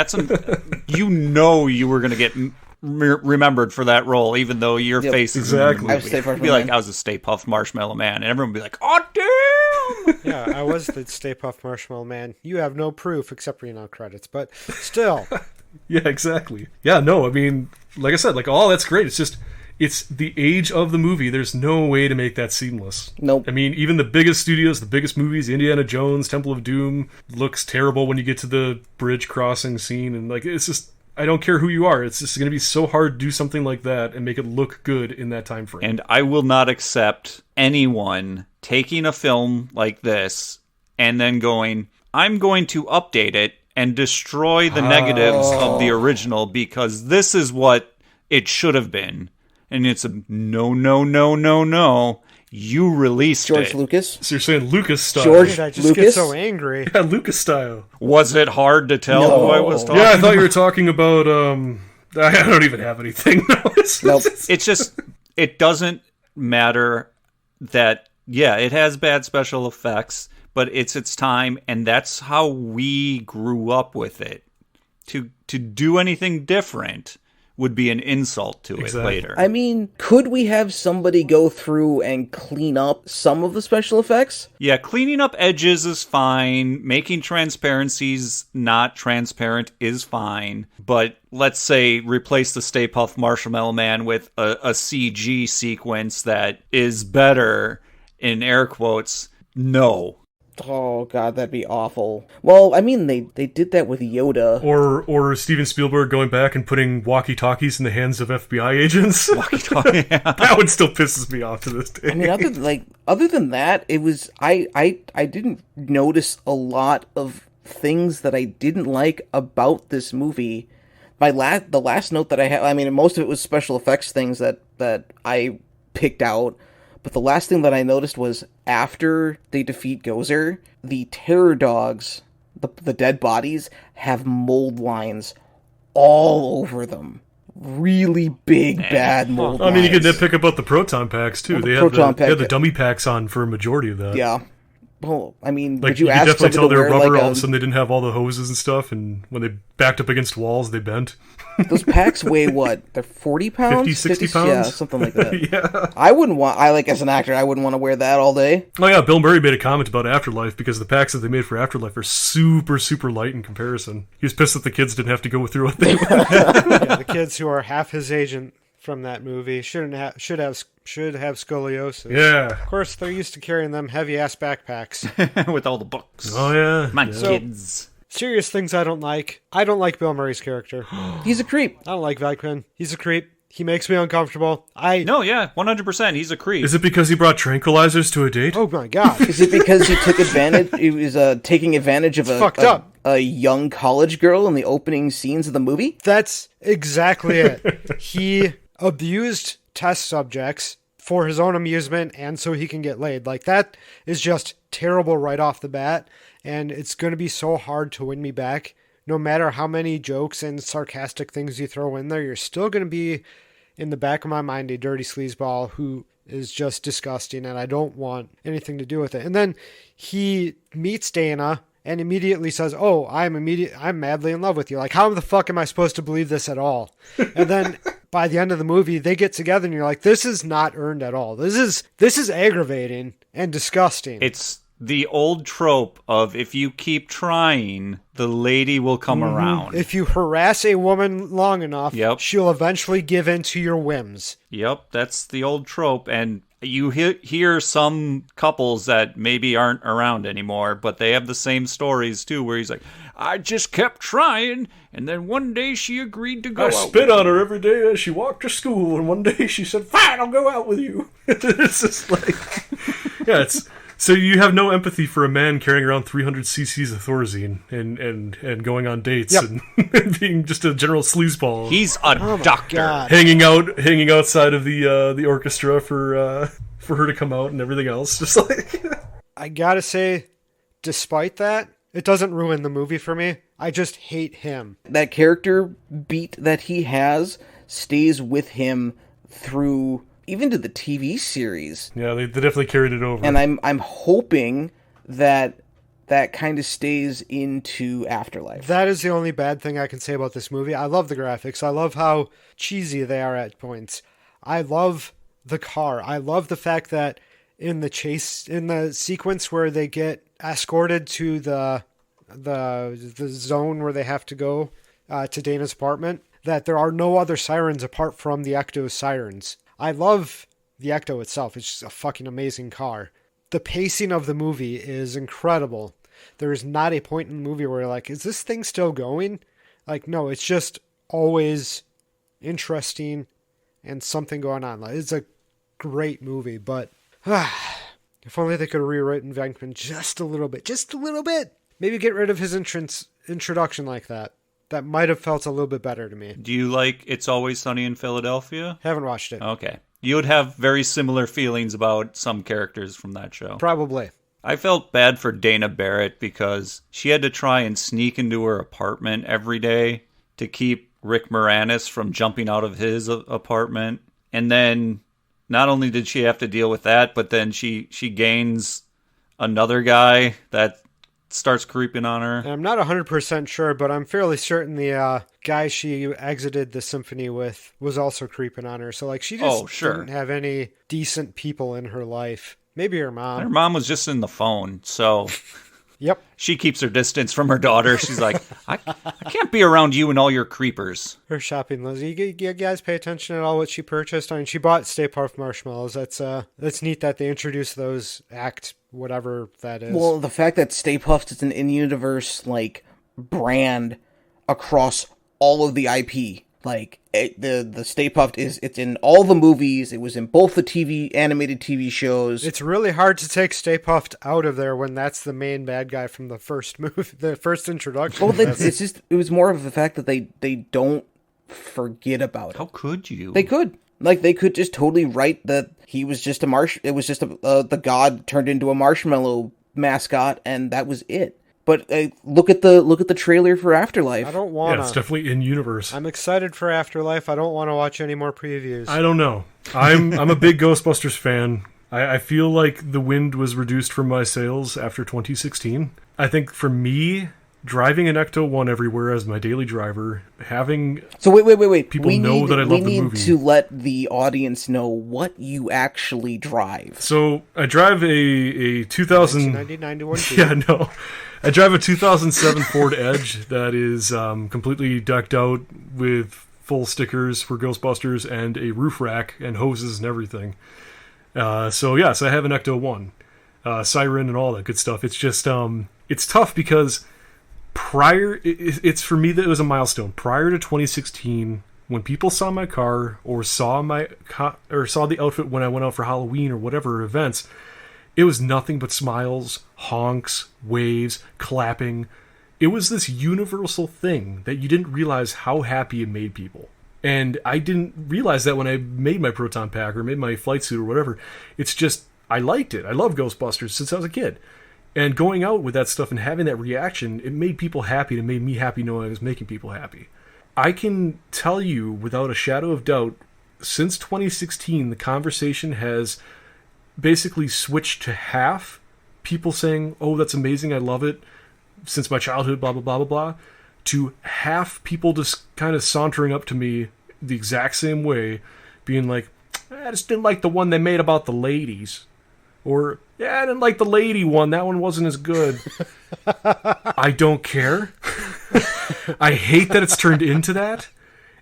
You were going to get remembered for that role, even though your face is exactly. in the movie. You'd be like, I was a Stay Puft Marshmallow Man, and everyone would be like, oh damn! Yeah, I was the Stay Puft Marshmallow Man. You have no proof except for credits, but still. Yeah, exactly. Yeah, no, I mean, like I said, like all that's great. It's the age of the movie. There's no way to make that seamless. Nope. I mean, even the biggest studios, the biggest movies, Indiana Jones, Temple of Doom, looks terrible when you get to the bridge crossing scene. And, like, it's just, I don't care who you are. It's just going to be so hard to do something like that and make it look good in that time frame. And I will not accept anyone taking a film like this and then going, I'm going to update it and destroy the negatives of the original because this is what it should have been. And it's a no. You released George it. Lucas. So you're saying Lucas style. George I just Lucas? get so angry. Yeah, Lucas style. Was it hard to tell No. who I was talking Yeah, I thought you were talking about, I don't even have anything. Nope. It's just, it doesn't matter that Yeah, it has bad special effects, but it's its time, and that's how we grew up with it. To do anything different would be an insult to it later. I mean, could we have somebody go through and clean up some of the special effects? Yeah, cleaning up edges is fine. Making transparencies not transparent is fine. But let's say replace the Stay Puft Marshmallow Man with a CG sequence that is better, in air quotes. No. Oh god, that'd be awful. Well, I mean, they did that with Yoda. Or Steven Spielberg going back and putting walkie-talkies in the hands of FBI agents. Walkie-talkie, yeah. That one still pisses me off to this day. I mean, other than that, it was I didn't notice a lot of things that I didn't like about this movie. The last note that I had, I mean, most of it was special effects things that I picked out. But the last thing that I noticed was after they defeat Gozer, the terror dogs, the dead bodies, have mold lines all over them. Really big, bad mold lines. I mean, you could nitpick about the proton packs, too. They had the dummy packs on for a majority of that. Yeah. Well, I mean, like, would you could ask definitely tell somebody they to were wear, rubber, like, all of a sudden they didn't have all the hoses and stuff, and when they backed up against walls, they bent. Those packs weigh what? They're 40 pounds? 50, 60 pounds? Yeah, something like that. Yeah. As an actor, I wouldn't want to wear that all day. Oh yeah, Bill Murray made a comment about Afterlife because the packs that they made for Afterlife are super, super light in comparison. He was pissed that the kids didn't have to go through what they were. Yeah, the kids who are half his age from that movie should have scoliosis. Yeah. Of course, they're used to carrying them heavy-ass backpacks. With all the books. Oh yeah. Come on, kids. Serious things I don't like. I don't like Bill Murray's character. He's a creep. I don't like Vicman. He's a creep. He makes me uncomfortable. No, yeah, 100%. He's a creep. Is it because he brought tranquilizers to a date? Oh my god. Is it because he took advantage? He was taking advantage of a young college girl in the opening scenes of the movie? That's exactly it. He abused test subjects for his own amusement and so he can get laid. Like, that is just terrible right off the bat, and it's going to be so hard to win me back. No matter how many jokes and sarcastic things you throw in there, you're still going to be, in the back of my mind, a dirty sleazeball who is just disgusting, and I don't want anything to do with it. And then he meets Dana and immediately says, "Oh, I'm madly in love with you." Like, how the fuck am I supposed to believe this at all? And then by the end of the movie, they get together and you're like, this is not earned at all. This is aggravating and disgusting. It's the old trope of if you keep trying, the lady will come around. If you harass a woman long enough, she'll eventually give in to your whims. Yep, that's the old trope. And you hear some couples that maybe aren't around anymore, but they have the same stories too, where he's like, I just kept trying, and then one day she agreed to go out. I spit on her every day as she walked to school, and one day she said, "Fine, I'll go out with you." It's just like, yeah, it's... So you have no empathy for a man carrying around 300 cc's of Thorazine and going on dates and being just a general sleazeball. He's a doctor. Hanging outside of the orchestra for her to come out and everything else. Just like I gotta say, despite that, it doesn't ruin the movie for me. I just hate him. That character beat that he has stays with him through even to the TV series. Yeah, they definitely carried it over. And I'm hoping that kind of stays into Afterlife. That is the only bad thing I can say about this movie. I love the graphics. I love how cheesy they are at points. I love the car. I love the fact that in the sequence where they get escorted to the zone where they have to go to Dana's apartment, that there are no other sirens apart from the Ecto's sirens. I love the Ecto itself. It's just a fucking amazing car. The pacing of the movie is incredible. There is not a point in the movie where you're like, is this thing still going? Like, no, it's just always interesting and something going on. Like, it's a great movie, but if only they could have rewritten Venkman just a little bit. Maybe get rid of his introduction like that. That might have felt a little bit better to me. Do you like It's Always Sunny in Philadelphia? Haven't watched it. Okay. You would have very similar feelings about some characters from that show. Probably. I felt bad for Dana Barrett because she had to try and sneak into her apartment every day to keep Rick Moranis from jumping out of his apartment. And then not only did she have to deal with that, but then she gains another guy that starts creeping on her. And I'm not 100% sure, but I'm fairly certain the guy she exited the symphony with was also creeping on her. So, like, she just didn't have any decent people in her life. Maybe her mom. Her mom was just in the phone, so... Yep. She keeps her distance from her daughter. She's like, I can't be around you and all your creepers. Her shopping list. You guys pay attention at all what she purchased? I mean, she bought Stay Puft Marshmallows. That's neat that they introduced those act whatever that is. Well, the fact that Stay Puft is an in-universe, like, brand across all of the IP. Like, the Stay Puft it's in all the movies. It was in both the animated TV shows. It's really hard to take Stay Puft out of there when that's the main bad guy from the first movie, the first introduction. Well, it was more of the fact that they don't forget about it. How could you? They could. Like, they could just totally write that he was just it was just the god turned into a marshmallow mascot, and that was it. But look at the trailer for Afterlife. I don't want to. Yeah, it's definitely in universe. I'm excited for Afterlife. I don't want to watch any more previews. I don't know. I'm a big Ghostbusters fan. I feel like the wind was reduced from my sails after 2016. I think for me, driving an Ecto-1 everywhere as my daily driver, having wait. people know that I love the movie. We need to let the audience know what you actually drive. So I drive a 2000. 1991. Yeah, no. I drive a 2007 Ford Edge that is completely decked out with full stickers for Ghostbusters and a roof rack and hoses and everything. So yes, I have an Ecto-1, siren and all that good stuff. It's just it's tough because it's for me that it was a milestone. Prior to 2016, when people saw my car or saw the outfit when I went out for Halloween or whatever events, it was nothing but smiles, honks, waves, clapping. It was this universal thing that you didn't realize how happy it made people. And I didn't realize that when I made my proton pack or made my flight suit or whatever. It's just, I liked it. I love Ghostbusters since I was a kid. And going out with that stuff and having that reaction, it made people happy. And it made me happy knowing I was making people happy. I can tell you without a shadow of doubt, since 2016, the conversation has basically switched to half people saying, oh, that's amazing, I love it, since my childhood, blah, blah, blah, blah, blah, to half people just kind of sauntering up to me the exact same way, being like, I just didn't like the one they made about the ladies. Or, yeah, I didn't like the lady one, that one wasn't as good. I don't care. I hate that it's turned into that.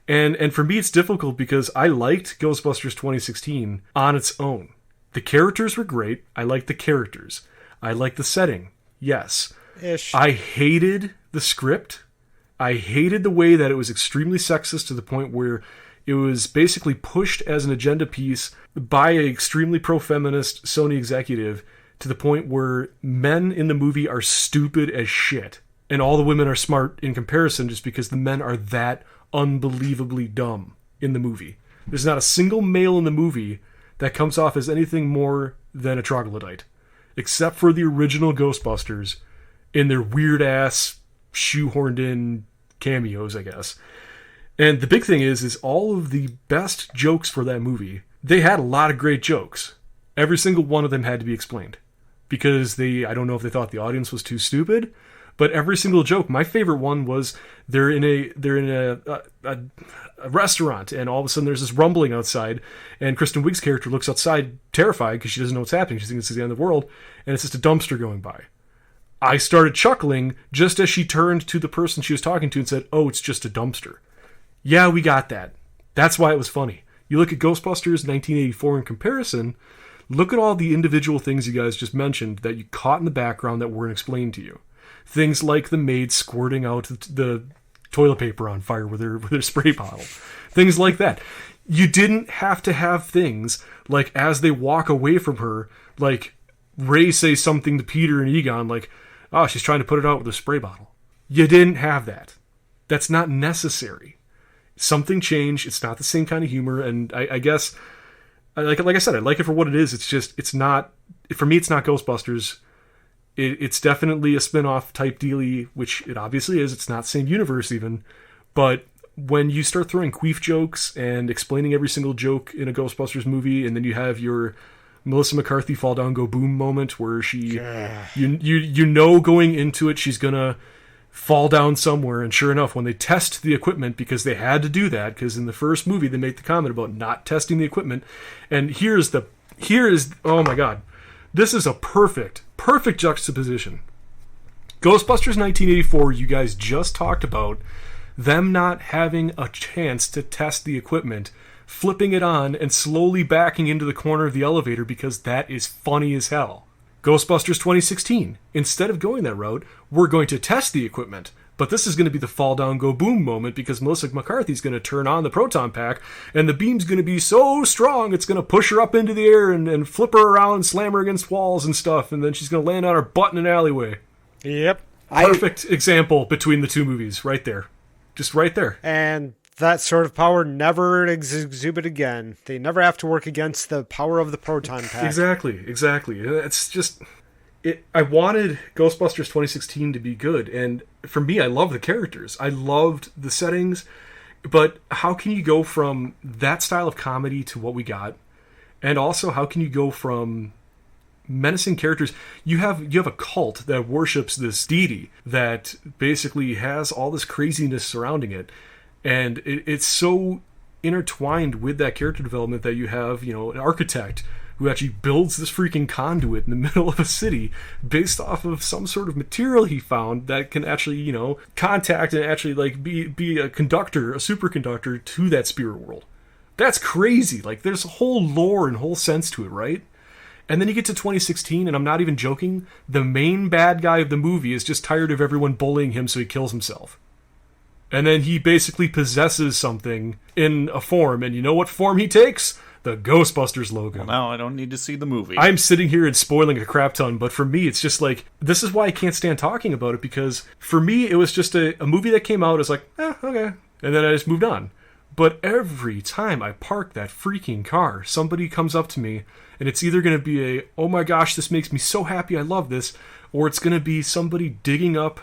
And for me, it's difficult because I liked Ghostbusters 2016 on its own. The characters were great. I liked the characters. I liked the setting. Yes. Ish. I hated the script. I hated the way that it was extremely sexist to the point where it was basically pushed as an agenda piece by an extremely pro-feminist Sony executive to the point where men in the movie are stupid as shit. And all the women are smart in comparison just because the men are that unbelievably dumb in the movie. There's not a single male in the movie that comes off as anything more than a troglodyte, except for the original Ghostbusters in their weird-ass, shoehorned-in cameos, I guess. And the big thing is all of the best jokes for that movie, they had a lot of great jokes. Every single one of them had to be explained. Because I don't know if they thought the audience was too stupid, but every single joke, my favorite one was they're in a restaurant, and all of a sudden there's this rumbling outside, and Kristen Wiig's character looks outside terrified because she doesn't know what's happening. She thinks it's the end of the world, and it's just a dumpster going by. I started chuckling just as she turned to the person she was talking to and said, oh, it's just a dumpster. Yeah, we got that. That's why it was funny. You look at Ghostbusters 1984 in comparison, look at all the individual things you guys just mentioned that you caught in the background that weren't explained to you. Things like the maid squirting out the toilet paper on fire with her spray bottle. Things like that. You didn't have to have things like as they walk away from her, like Ray says something to Peter and Egon like, oh, she's trying to put it out with a spray bottle. You didn't have that. That's not necessary. Something changed. It's not the same kind of humor, and I guess, like I said, I like it for what it is. It's just, it's not, for me, it's not Ghostbusters. It's definitely a spin-off type dealie, which it obviously is. It's not the same universe even, but when you start throwing queef jokes and explaining every single joke in a Ghostbusters movie, and then you have your Melissa McCarthy fall down go boom moment where she you know going into it she's gonna fall down somewhere, and sure enough when they test the equipment, because they had to do that because in the first movie they make the comment about not testing the equipment, and here is oh my god, this is a perfect juxtaposition. Ghostbusters 1984, you guys just talked about them not having a chance to test the equipment, flipping it on and slowly backing into the corner of the elevator because that is funny as hell. Ghostbusters 2016, instead of going that route, we're going to test the equipment, but this is going to be the fall down go boom moment because Melissa McCarthy's going to turn on the proton pack and the beam's going to be so strong it's going to push her up into the air and flip her around and slam her against walls and stuff, and then she's going to land on her butt in an alleyway. Yep. Perfect example between the two movies right there. Just right there. And that sort of power never exhibit again. They never have to work against the power of the proton pack. Exactly. It's just... I wanted Ghostbusters 2016 to be good, and for me, I love the characters. I loved the settings, but how can you go from that style of comedy to what we got? And also, how can you go from menacing characters? You have a cult that worships this deity that basically has all this craziness surrounding it, and it's so intertwined with that character development that you have, an architect who actually builds this freaking conduit in the middle of a city based off of some sort of material he found that can actually, contact and actually like be a conductor, a superconductor to that spirit world. That's crazy. Like, there's a whole lore and whole sense to it, right? And then you get to 2016, and I'm not even joking, the main bad guy of the movie is just tired of everyone bullying him, so he kills himself. And then he basically possesses something in a form, and you know what form he takes? The Ghostbusters logo. Well, now I don't need to see the movie. I'm sitting here and spoiling a crap ton, but for me, it's just like, this is why I can't stand talking about it, because for me, it was just a movie that came out, it's like, okay. And then I just moved on. But every time I park that freaking car, somebody comes up to me, and it's either going to be a, oh my gosh, this makes me so happy, I love this, or it's going to be somebody digging up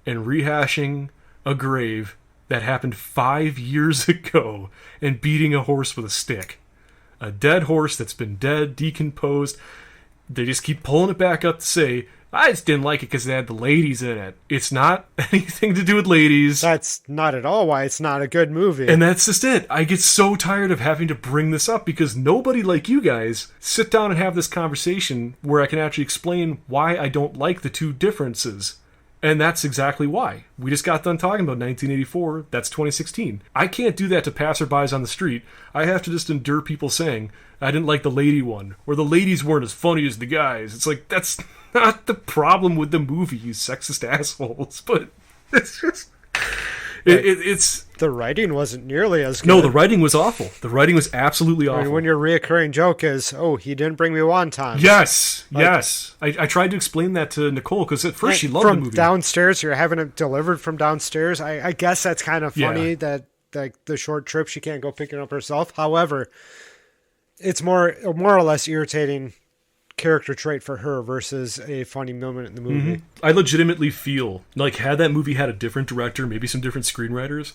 and rehashing a grave that happened 5 years ago and beating a horse with a stick. A dead horse that's been dead, decomposed. They just keep pulling it back up to say, I just didn't like it because it had the ladies in it. It's not anything to do with ladies. That's not at all why it's not a good movie. And that's just it. I get so tired of having to bring this up because nobody like you guys sit down and have this conversation where I can actually explain why I don't like the two differences. And that's exactly why. We just got done talking about 1984. That's 2016. I can't do that to passerbys on the street. I have to just endure people saying, I didn't like the lady one, or the ladies weren't as funny as the guys. It's like, that's not the problem with the movie, you sexist assholes. But it's just... It's the writing wasn't nearly as good. No, the writing was awful. The writing was absolutely awful. I mean, when your reoccurring joke is, oh, he didn't bring me wonton. Yes. I tried to explain that to Nicole because at first she loved the movie. From downstairs, you're having it delivered from downstairs. I guess that's kind of funny that like the short trip she can't go pick it up herself. However, it's more or less irritating character trait for her versus a funny moment in the movie. I legitimately feel like had that movie had a different director, maybe some different screenwriters,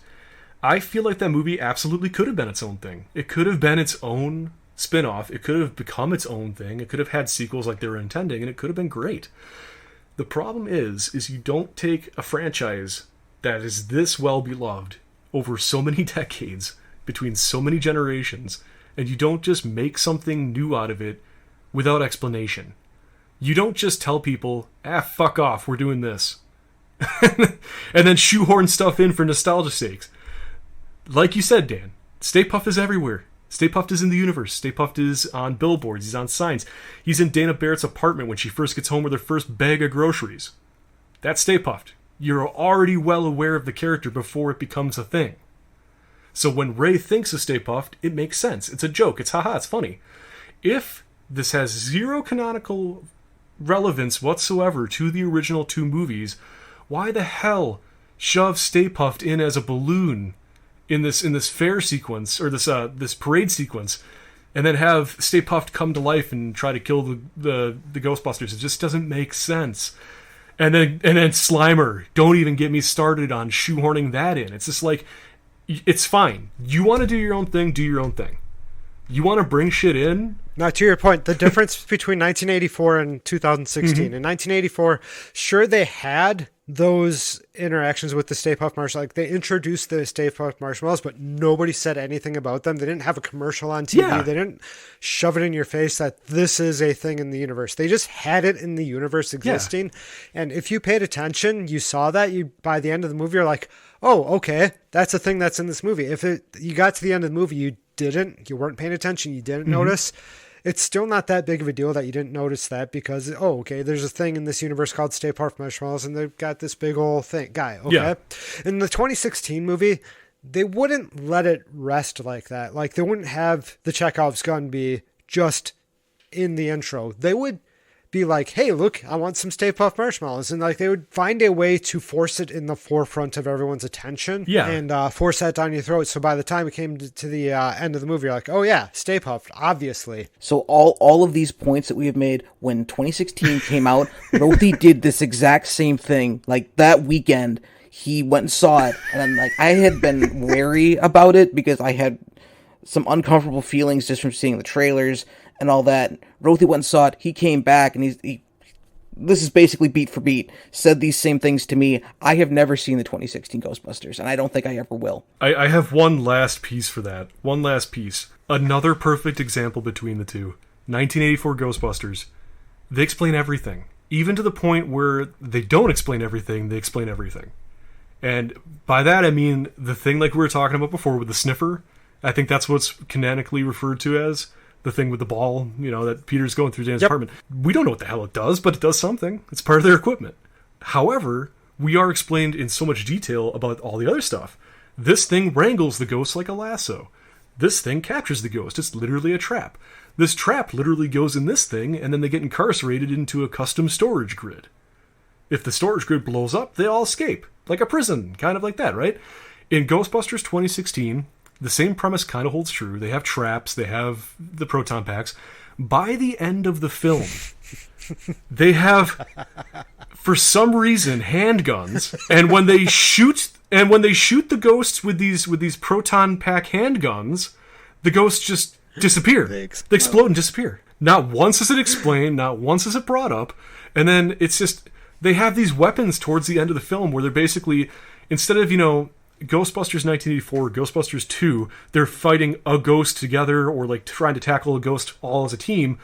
I feel like that movie absolutely could have been its own thing. It could have been its own spin-off. It could have become its own thing. It could have had sequels like they were intending, and it could have been great. The problem is you don't take a franchise that is this well beloved over so many decades, between so many generations, and you don't just make something new out of it without explanation. You don't just tell people, fuck off, we're doing this. And then shoehorn stuff in for nostalgia's sakes. Like you said, Dan, Stay Puft is everywhere. Stay Puft is in the universe. Stay Puft is on billboards. He's on signs. He's in Dana Barrett's apartment when she first gets home with her first bag of groceries. That's Stay Puft. You're already well aware of the character before it becomes a thing. So when Ray thinks of Stay Puft, it makes sense. It's a joke. It's haha, it's funny. If this has zero canonical relevance whatsoever to the original two movies, why the hell shove Stay Puft in as a balloon in this fair sequence, or this parade sequence, and then have Stay Puft come to life and try to kill the Ghostbusters? It just doesn't make sense. And then Slimer, don't even get me started on shoehorning that in. It's just like, It's fine. You want to do your own thing, do your own thing. You want to bring shit in? Now, to your point, the difference between 1984 and 2016. Mm-hmm. In 1984, sure, they had those interactions with the Stay Puft Marshmallows. Like, they introduced the Stay Puft Marshmallows, but nobody said anything about them. They didn't have a commercial on TV. Yeah. They didn't shove it in your face that this is a thing in the universe. They just had it in the universe existing. Yeah. And if you paid attention, you saw that. By the end of the movie, you're like, oh, okay, that's a thing that's in this movie. If you got to the end of the movie, you weren't paying attention, you didn't notice, it's still not that big of a deal that you didn't notice that, because, oh, okay, there's a thing in this universe called Stay Puft Marshmallows, and they've got this big old guy, okay? Yeah. In the 2016 movie, they wouldn't let it rest like that. Like, they wouldn't have the Chekhov's gun be just in the intro. They would be like, hey, look, I want some Stay Puft Marshmallows. And like, they would find a way to force it in the forefront of everyone's attention. Yeah. And force that down your throat. So by the time it came to the end of the movie, you're like, oh yeah, Stay Puft, obviously. So all of these points that we have made, when 2016 came out, Rothy did this exact same thing. Like, that weekend, he went and saw it. And like, I had been wary about it because I had some uncomfortable feelings just from seeing the trailers and all that. Rothy went and saw it. He came back, and he this is basically beat for beat, said these same things to me. I have never seen the 2016 Ghostbusters, and I don't think I ever will. I have one last piece for that. One last piece. Another perfect example between the two. 1984 Ghostbusters. They explain everything. Even to the point where they don't explain everything, they explain everything. And by that I mean the thing like we were talking about before with the sniffer. I think that's what's canonically referred to as the thing with the ball, that Peter's going through Dan's apartment. We don't know what the hell it does, but it does something. It's part of their equipment. However, we are explained in so much detail about all the other stuff. This thing wrangles the ghost like a lasso. This thing captures the ghost. It's literally a trap. This trap literally goes in this thing, and then they get incarcerated into a custom storage grid. If the storage grid blows up, they all escape. Like a prison, kind of like that, right? In Ghostbusters 2016... the same premise kind of holds true. They have traps. They have the proton packs. By the end of the film, they have, for some reason, handguns. And when they shoot the ghosts with these proton pack handguns, the ghosts just disappear. They explode and disappear. Not once is it explained. Not once is it brought up. And then it's just they have these weapons towards the end of the film where they're basically, instead of Ghostbusters 1984, Ghostbusters 2, they're fighting a ghost together or like trying to tackle a ghost all as a team.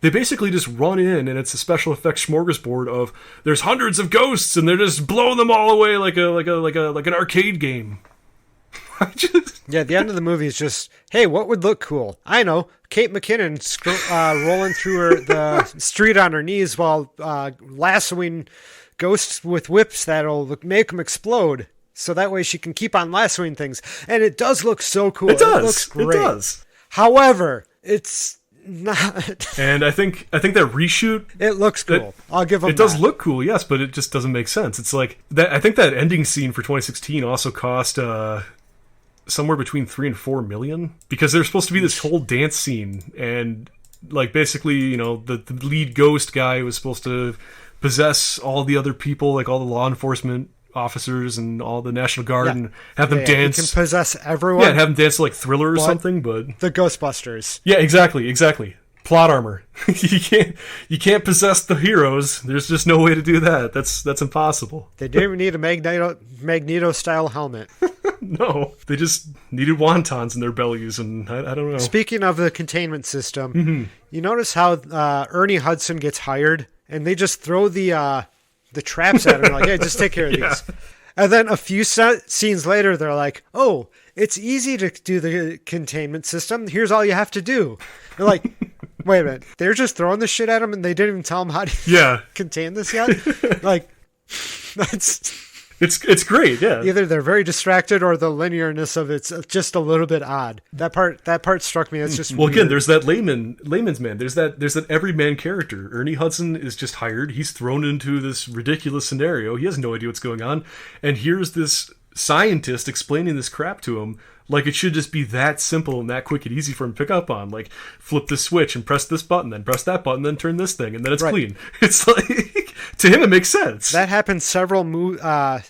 They basically just run in, and it's a special effects smorgasbord of there's hundreds of ghosts and they're just blowing them all away like an arcade game. Yeah, the end of the movie is just, hey, what would look cool? I know, Kate McKinnon rolling through the street on her knees while lassoing ghosts with whips that'll make them explode. So that way she can keep on lassoing things. And it does look so cool. It does. It looks great. It does. However, it's not. And I think that reshoot... it looks cool. I'll give them It does look cool, yes, but it just doesn't make sense. It's like... I think that ending scene for 2016 also cost somewhere between $3 and $4 million. Because there's supposed to be this whole dance scene. And like basically, the lead ghost guy was supposed to possess all the other people, like all the law enforcement officers and all the National Guard, and have them dance. You can possess everyone. Yeah, and have them dance like Thriller or something, but the Ghostbusters. Yeah, exactly. Plot armor. you can't possess the heroes. There's just no way to do that. That's impossible. They didn't even need a Magneto style helmet. No, they just needed wontons in their bellies, and I don't know. Speaking of the containment system, you notice how Ernie Hudson gets hired, and they just throw the traps at him, like, hey, just take care of these. And then a few scenes later, they're like, oh, it's easy to do the containment system. Here's all you have to do. They're like, wait a minute. They're just throwing this shit at him and they didn't even tell him how to contain this yet? Like, that's... It's great, yeah. Either they're very distracted or the linearness of it's just a little bit odd. That part struck me as just well. Weird. Again, there's that layman's man. There's that everyman character. Ernie Hudson is just hired. He's thrown into this ridiculous scenario. He has no idea what's going on, and here's this scientist explaining this crap to him like it should just be that simple and that quick and easy for him to pick up on. Like, flip this switch and press this button, then press that button, then turn this thing, and then it's clean. It's like to him, it makes sense. That happens several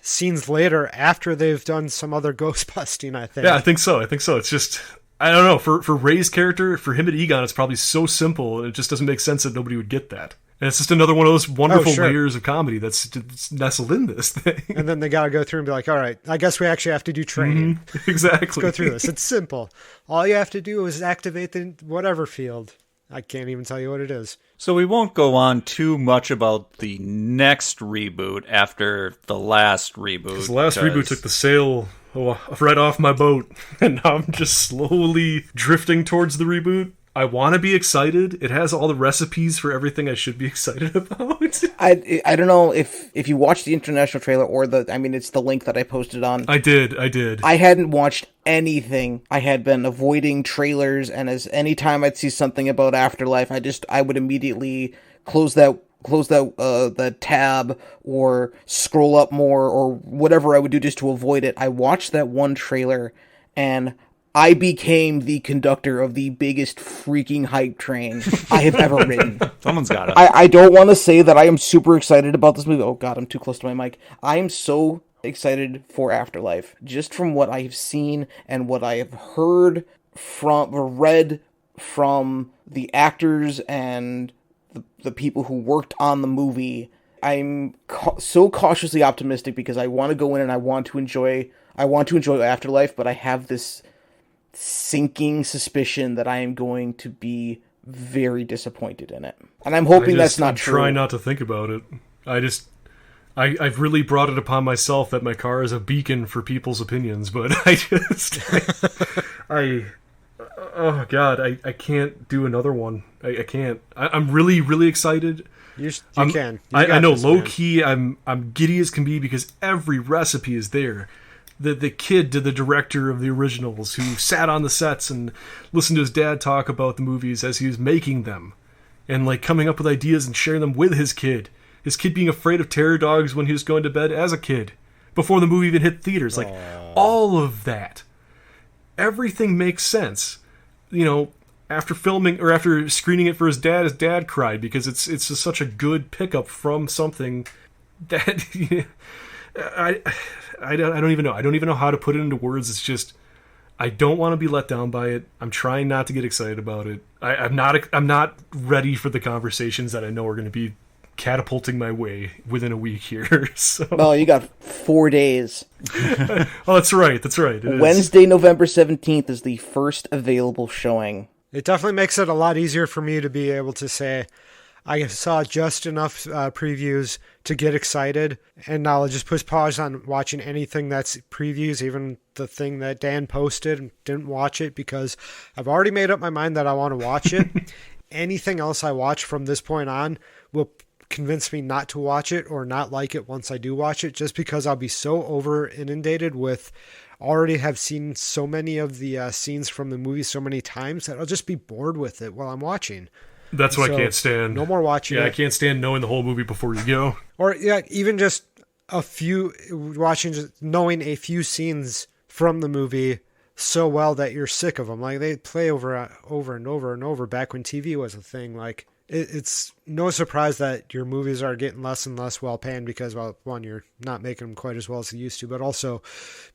scenes later after they've done some other ghost busting, I think. Yeah, I think so. It's just, I don't know. For Ray's character, for him and Egon, it's probably so simple, and it just doesn't make sense that nobody would get that. And it's just another one of those wonderful layers of comedy that's nestled in this thing. And then they got to go through and be like, all right, I guess we actually have to do training. Exactly. Let's go through this. It's simple. All you have to do is activate the whatever field. I can't even tell you what it is. So we won't go on too much about the next reboot after the last reboot. Because the last reboot took the sail right off my boat, and now I'm just slowly drifting towards the reboot. I want to be excited. It has all the recipes for everything I should be excited about. I don't know if you watched the international trailer or it's the link that I posted on. I did. I hadn't watched anything. I had been avoiding trailers, and any time I'd see something about Afterlife, I would immediately close that tab or scroll up more or whatever I would do just to avoid it. I watched that one trailer, and I became the conductor of the biggest freaking hype train I have ever ridden. Someone's got it. I don't want to say that I am super excited about this movie. Oh god, I'm too close to my mic. I am so excited for Afterlife, just from what I have seen and what I have heard from or read from the actors and the people who worked on the movie. I'm so cautiously optimistic because I want to go in and I want to enjoy Afterlife, but I have this sinking suspicion that I am going to be very disappointed in it. And I'm hoping that's not true. I'm trying not to think about it. I've really brought it upon myself that my car is a beacon for people's opinions, but oh god, I can't do another one. I can't. I'm really, really excited. You can. I know, low key, I'm giddy as can be because every recipe is there. The kid to the director of the originals who sat on the sets and listened to his dad talk about the movies as he was making them, and like coming up with ideas and sharing them with his kid. His kid being afraid of terror dogs when he was going to bed as a kid, before the movie even hit theaters. Like, all of that. Everything makes sense. You know, after filming or after screening it for his dad cried because it's just such a good pickup from something that I don't even know. I don't even know how to put it into words. It's just, I don't want to be let down by it. I'm trying not to get excited about it. I'm not ready for the conversations that I know are going to be catapulting my way within a week here. So. Well, you got 4 days. Oh, that's right. Wednesday, November 17th is the first available showing. It definitely makes it a lot easier for me to be able to say, I saw just enough previews to get excited, and now I'll just push pause on watching anything that's previews, even the thing that Dan posted, and didn't watch it because I've already made up my mind that I want to watch it. Anything else I watch from this point on will convince me not to watch it or not like it once I do watch it, just because I'll be so over inundated with already have seen so many of the scenes from the movie so many times that I'll just be bored with it while I'm watching. That's what I can't stand. No more watching it. I can't stand knowing the whole movie before you go. Or even just knowing a few scenes from the movie so well that you're sick of them. Like, they play over and over and over back when TV was a thing. Like, it's no surprise that your movies are getting less and less well panned because, well, one, you're not making them quite as well as you used to, but also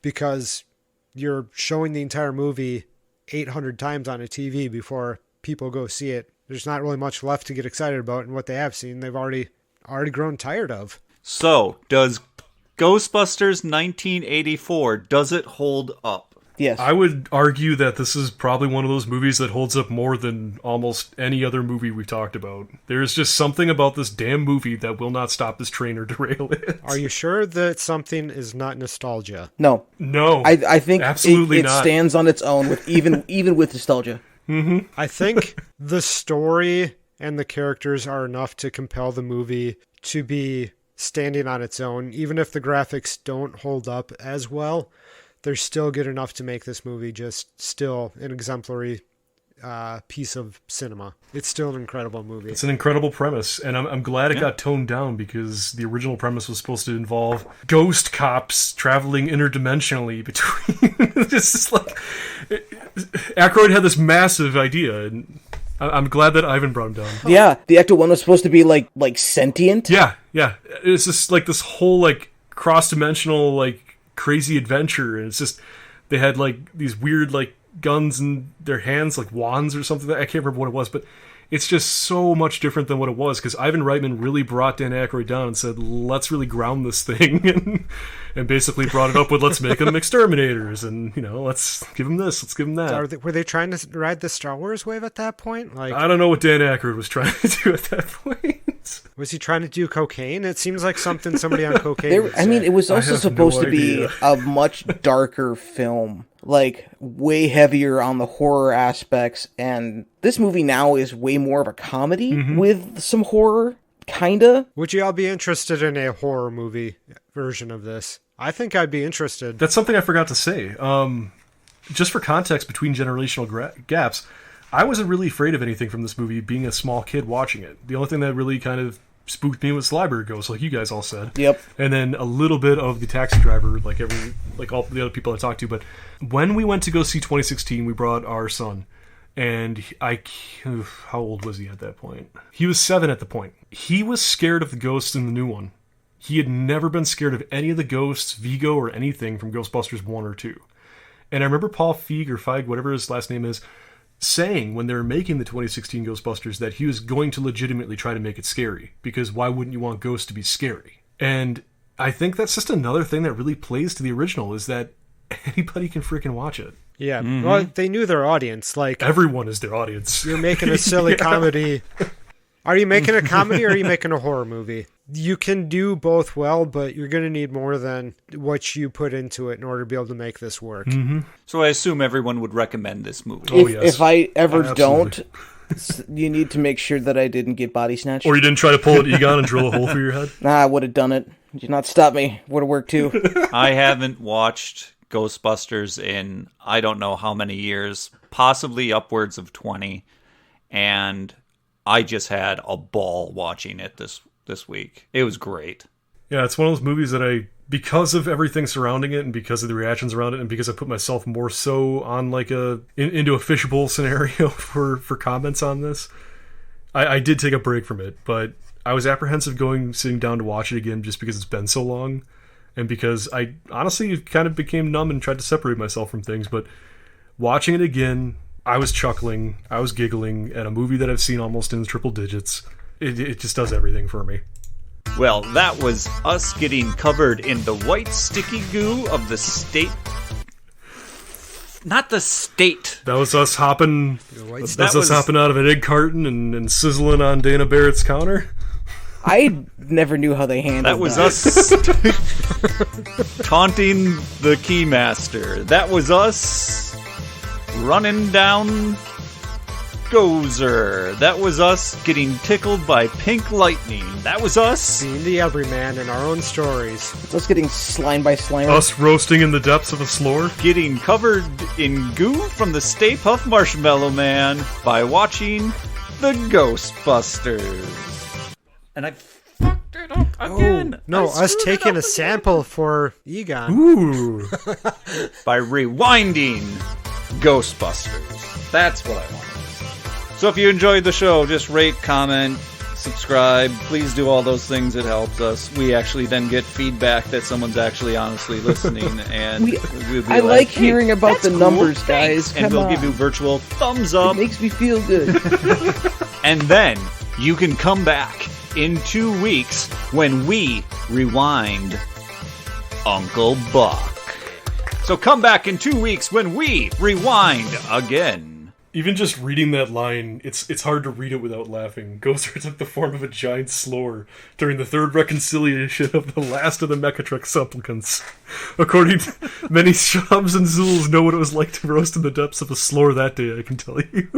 because you're showing the entire movie 800 times on a TV before people go see it. There's not really much left to get excited about, and what they have seen, they've already grown tired of. So, does Ghostbusters 1984, does it hold up? Yes. I would argue that this is probably one of those movies that holds up more than almost any other movie we've talked about. There's just something about this damn movie that will not stop this train or derail it. Are you sure that something is not nostalgia? No. I think absolutely it not. Stands on its own with even with nostalgia. Mm-hmm. I think the story and the characters are enough to compel the movie to be standing on its own. Even if the graphics don't hold up as well, they're still good enough to make this movie just still an exemplary piece of cinema. It's still an incredible movie. It's an incredible premise, and I'm glad it got toned down because the original premise was supposed to involve ghost cops traveling interdimensionally between. Just like Aykroyd had this massive idea, and I'm glad that Ivan brought him down. Yeah, the Ecto 1 was supposed to be like sentient. Yeah. It's just like this whole like cross-dimensional like crazy adventure, and it's just they had like these weird like guns in their hands, like wands or something. I can't remember what it was, but it's just so much different than what it was, because Ivan Reitman really brought Dan Aykroyd down and said, let's really ground this thing, and basically brought it up with, let's make them exterminators, and, let's give them this, let's give them that. Were they trying to ride the Star Wars wave at that point? Like, I don't know what Dan Aykroyd was trying to do at that point. Was he trying to do cocaine? It seems like something somebody on cocaine would say. I mean, it was also supposed to be idea. a much darker film, like way heavier on the horror aspects, and this movie now is way more of a comedy with some horror, kinda. Would you all be interested in a horror movie version of this? I think I'd be interested. That's something I forgot to say. Just for context between generational gaps, I wasn't really afraid of anything from this movie being a small kid watching it. The only thing that really kind of spooked me was Library Ghost, like you guys all said. Yep. And then a little bit of the Taxi Driver, like all the other people I talked to. But when we went to go see 2016, we brought our son. And how old was he at that point? He was 7 at the point. He was scared of the ghosts in the new one. He had never been scared of any of the ghosts, Vigo, or anything from Ghostbusters 1 or 2. And I remember Paul Feig, whatever his last name is, saying when they were making the 2016 Ghostbusters that he was going to legitimately try to make it scary, because why wouldn't you want ghosts to be scary? And I think that's just another thing that really plays to the original, is that anybody can freaking watch it. Yeah, well, they knew their audience. Like, everyone is their audience. You're making a silly comedy. Are you making a comedy or are you making a horror movie? You can do both well, but you're going to need more than what you put into it in order to be able to make this work. Mm-hmm. So I assume everyone would recommend this movie. If I ever don't, you need to make sure that I didn't get body snatched. Or you didn't try to pull an Egon and drill a hole through your head? Nah, I would have done it. You did not stop me. Would have worked too. I haven't watched Ghostbusters in I don't know how many years, possibly upwards of 20, and I just had a ball watching it this week. It was great. Yeah, it's one of those movies that because of everything surrounding it and because of the reactions around it and because I put myself more so on like into a fishbowl scenario for comments on this, I did take a break from it, but I was apprehensive sitting down to watch it again just because it's been so long. And because I honestly kind of became numb and tried to separate myself from things. But watching it again, I was chuckling, I was giggling at a movie that I've seen almost in triple digits. It just does everything for me. Well, that was us getting covered in the white sticky goo of the state. Not the state. That was us hopping. Hopping out of an egg carton and sizzling on Dana Barrett's counter. I never knew how they handled that. That was us taunting the Keymaster. That was us running down Gozer. That was us getting tickled by pink lightning. That was us being the everyman in our own stories. It's us getting slimed by Slimer. Us roasting in the depths of a slore. Getting covered in goo from the Stay Puft Marshmallow Man by watching the Ghostbusters. And I fucked it up again. Oh, no, us taking a sample for Egon. Ooh. By rewinding Ghostbusters. That's what I wanted. So if you enjoyed the show, just rate, comment, subscribe. Please do all those things. It helps us. We actually then get feedback that someone's actually honestly listening. And we'll be I like hearing hey, about the cool, numbers, thanks. guys. And we'll give you virtual thumbs up. It makes me feel good. And then you can come back in 2 weeks when we rewind Uncle Buck. So come back in 2 weeks when we rewind again. Even just reading that line, it's hard to read it without laughing. Gozer took the form of a giant slore during the third reconciliation of the last of the Mechatrix supplicants. According to many Shams and Zulus know what it was like to roast in the depths of a slore that day, I can tell you.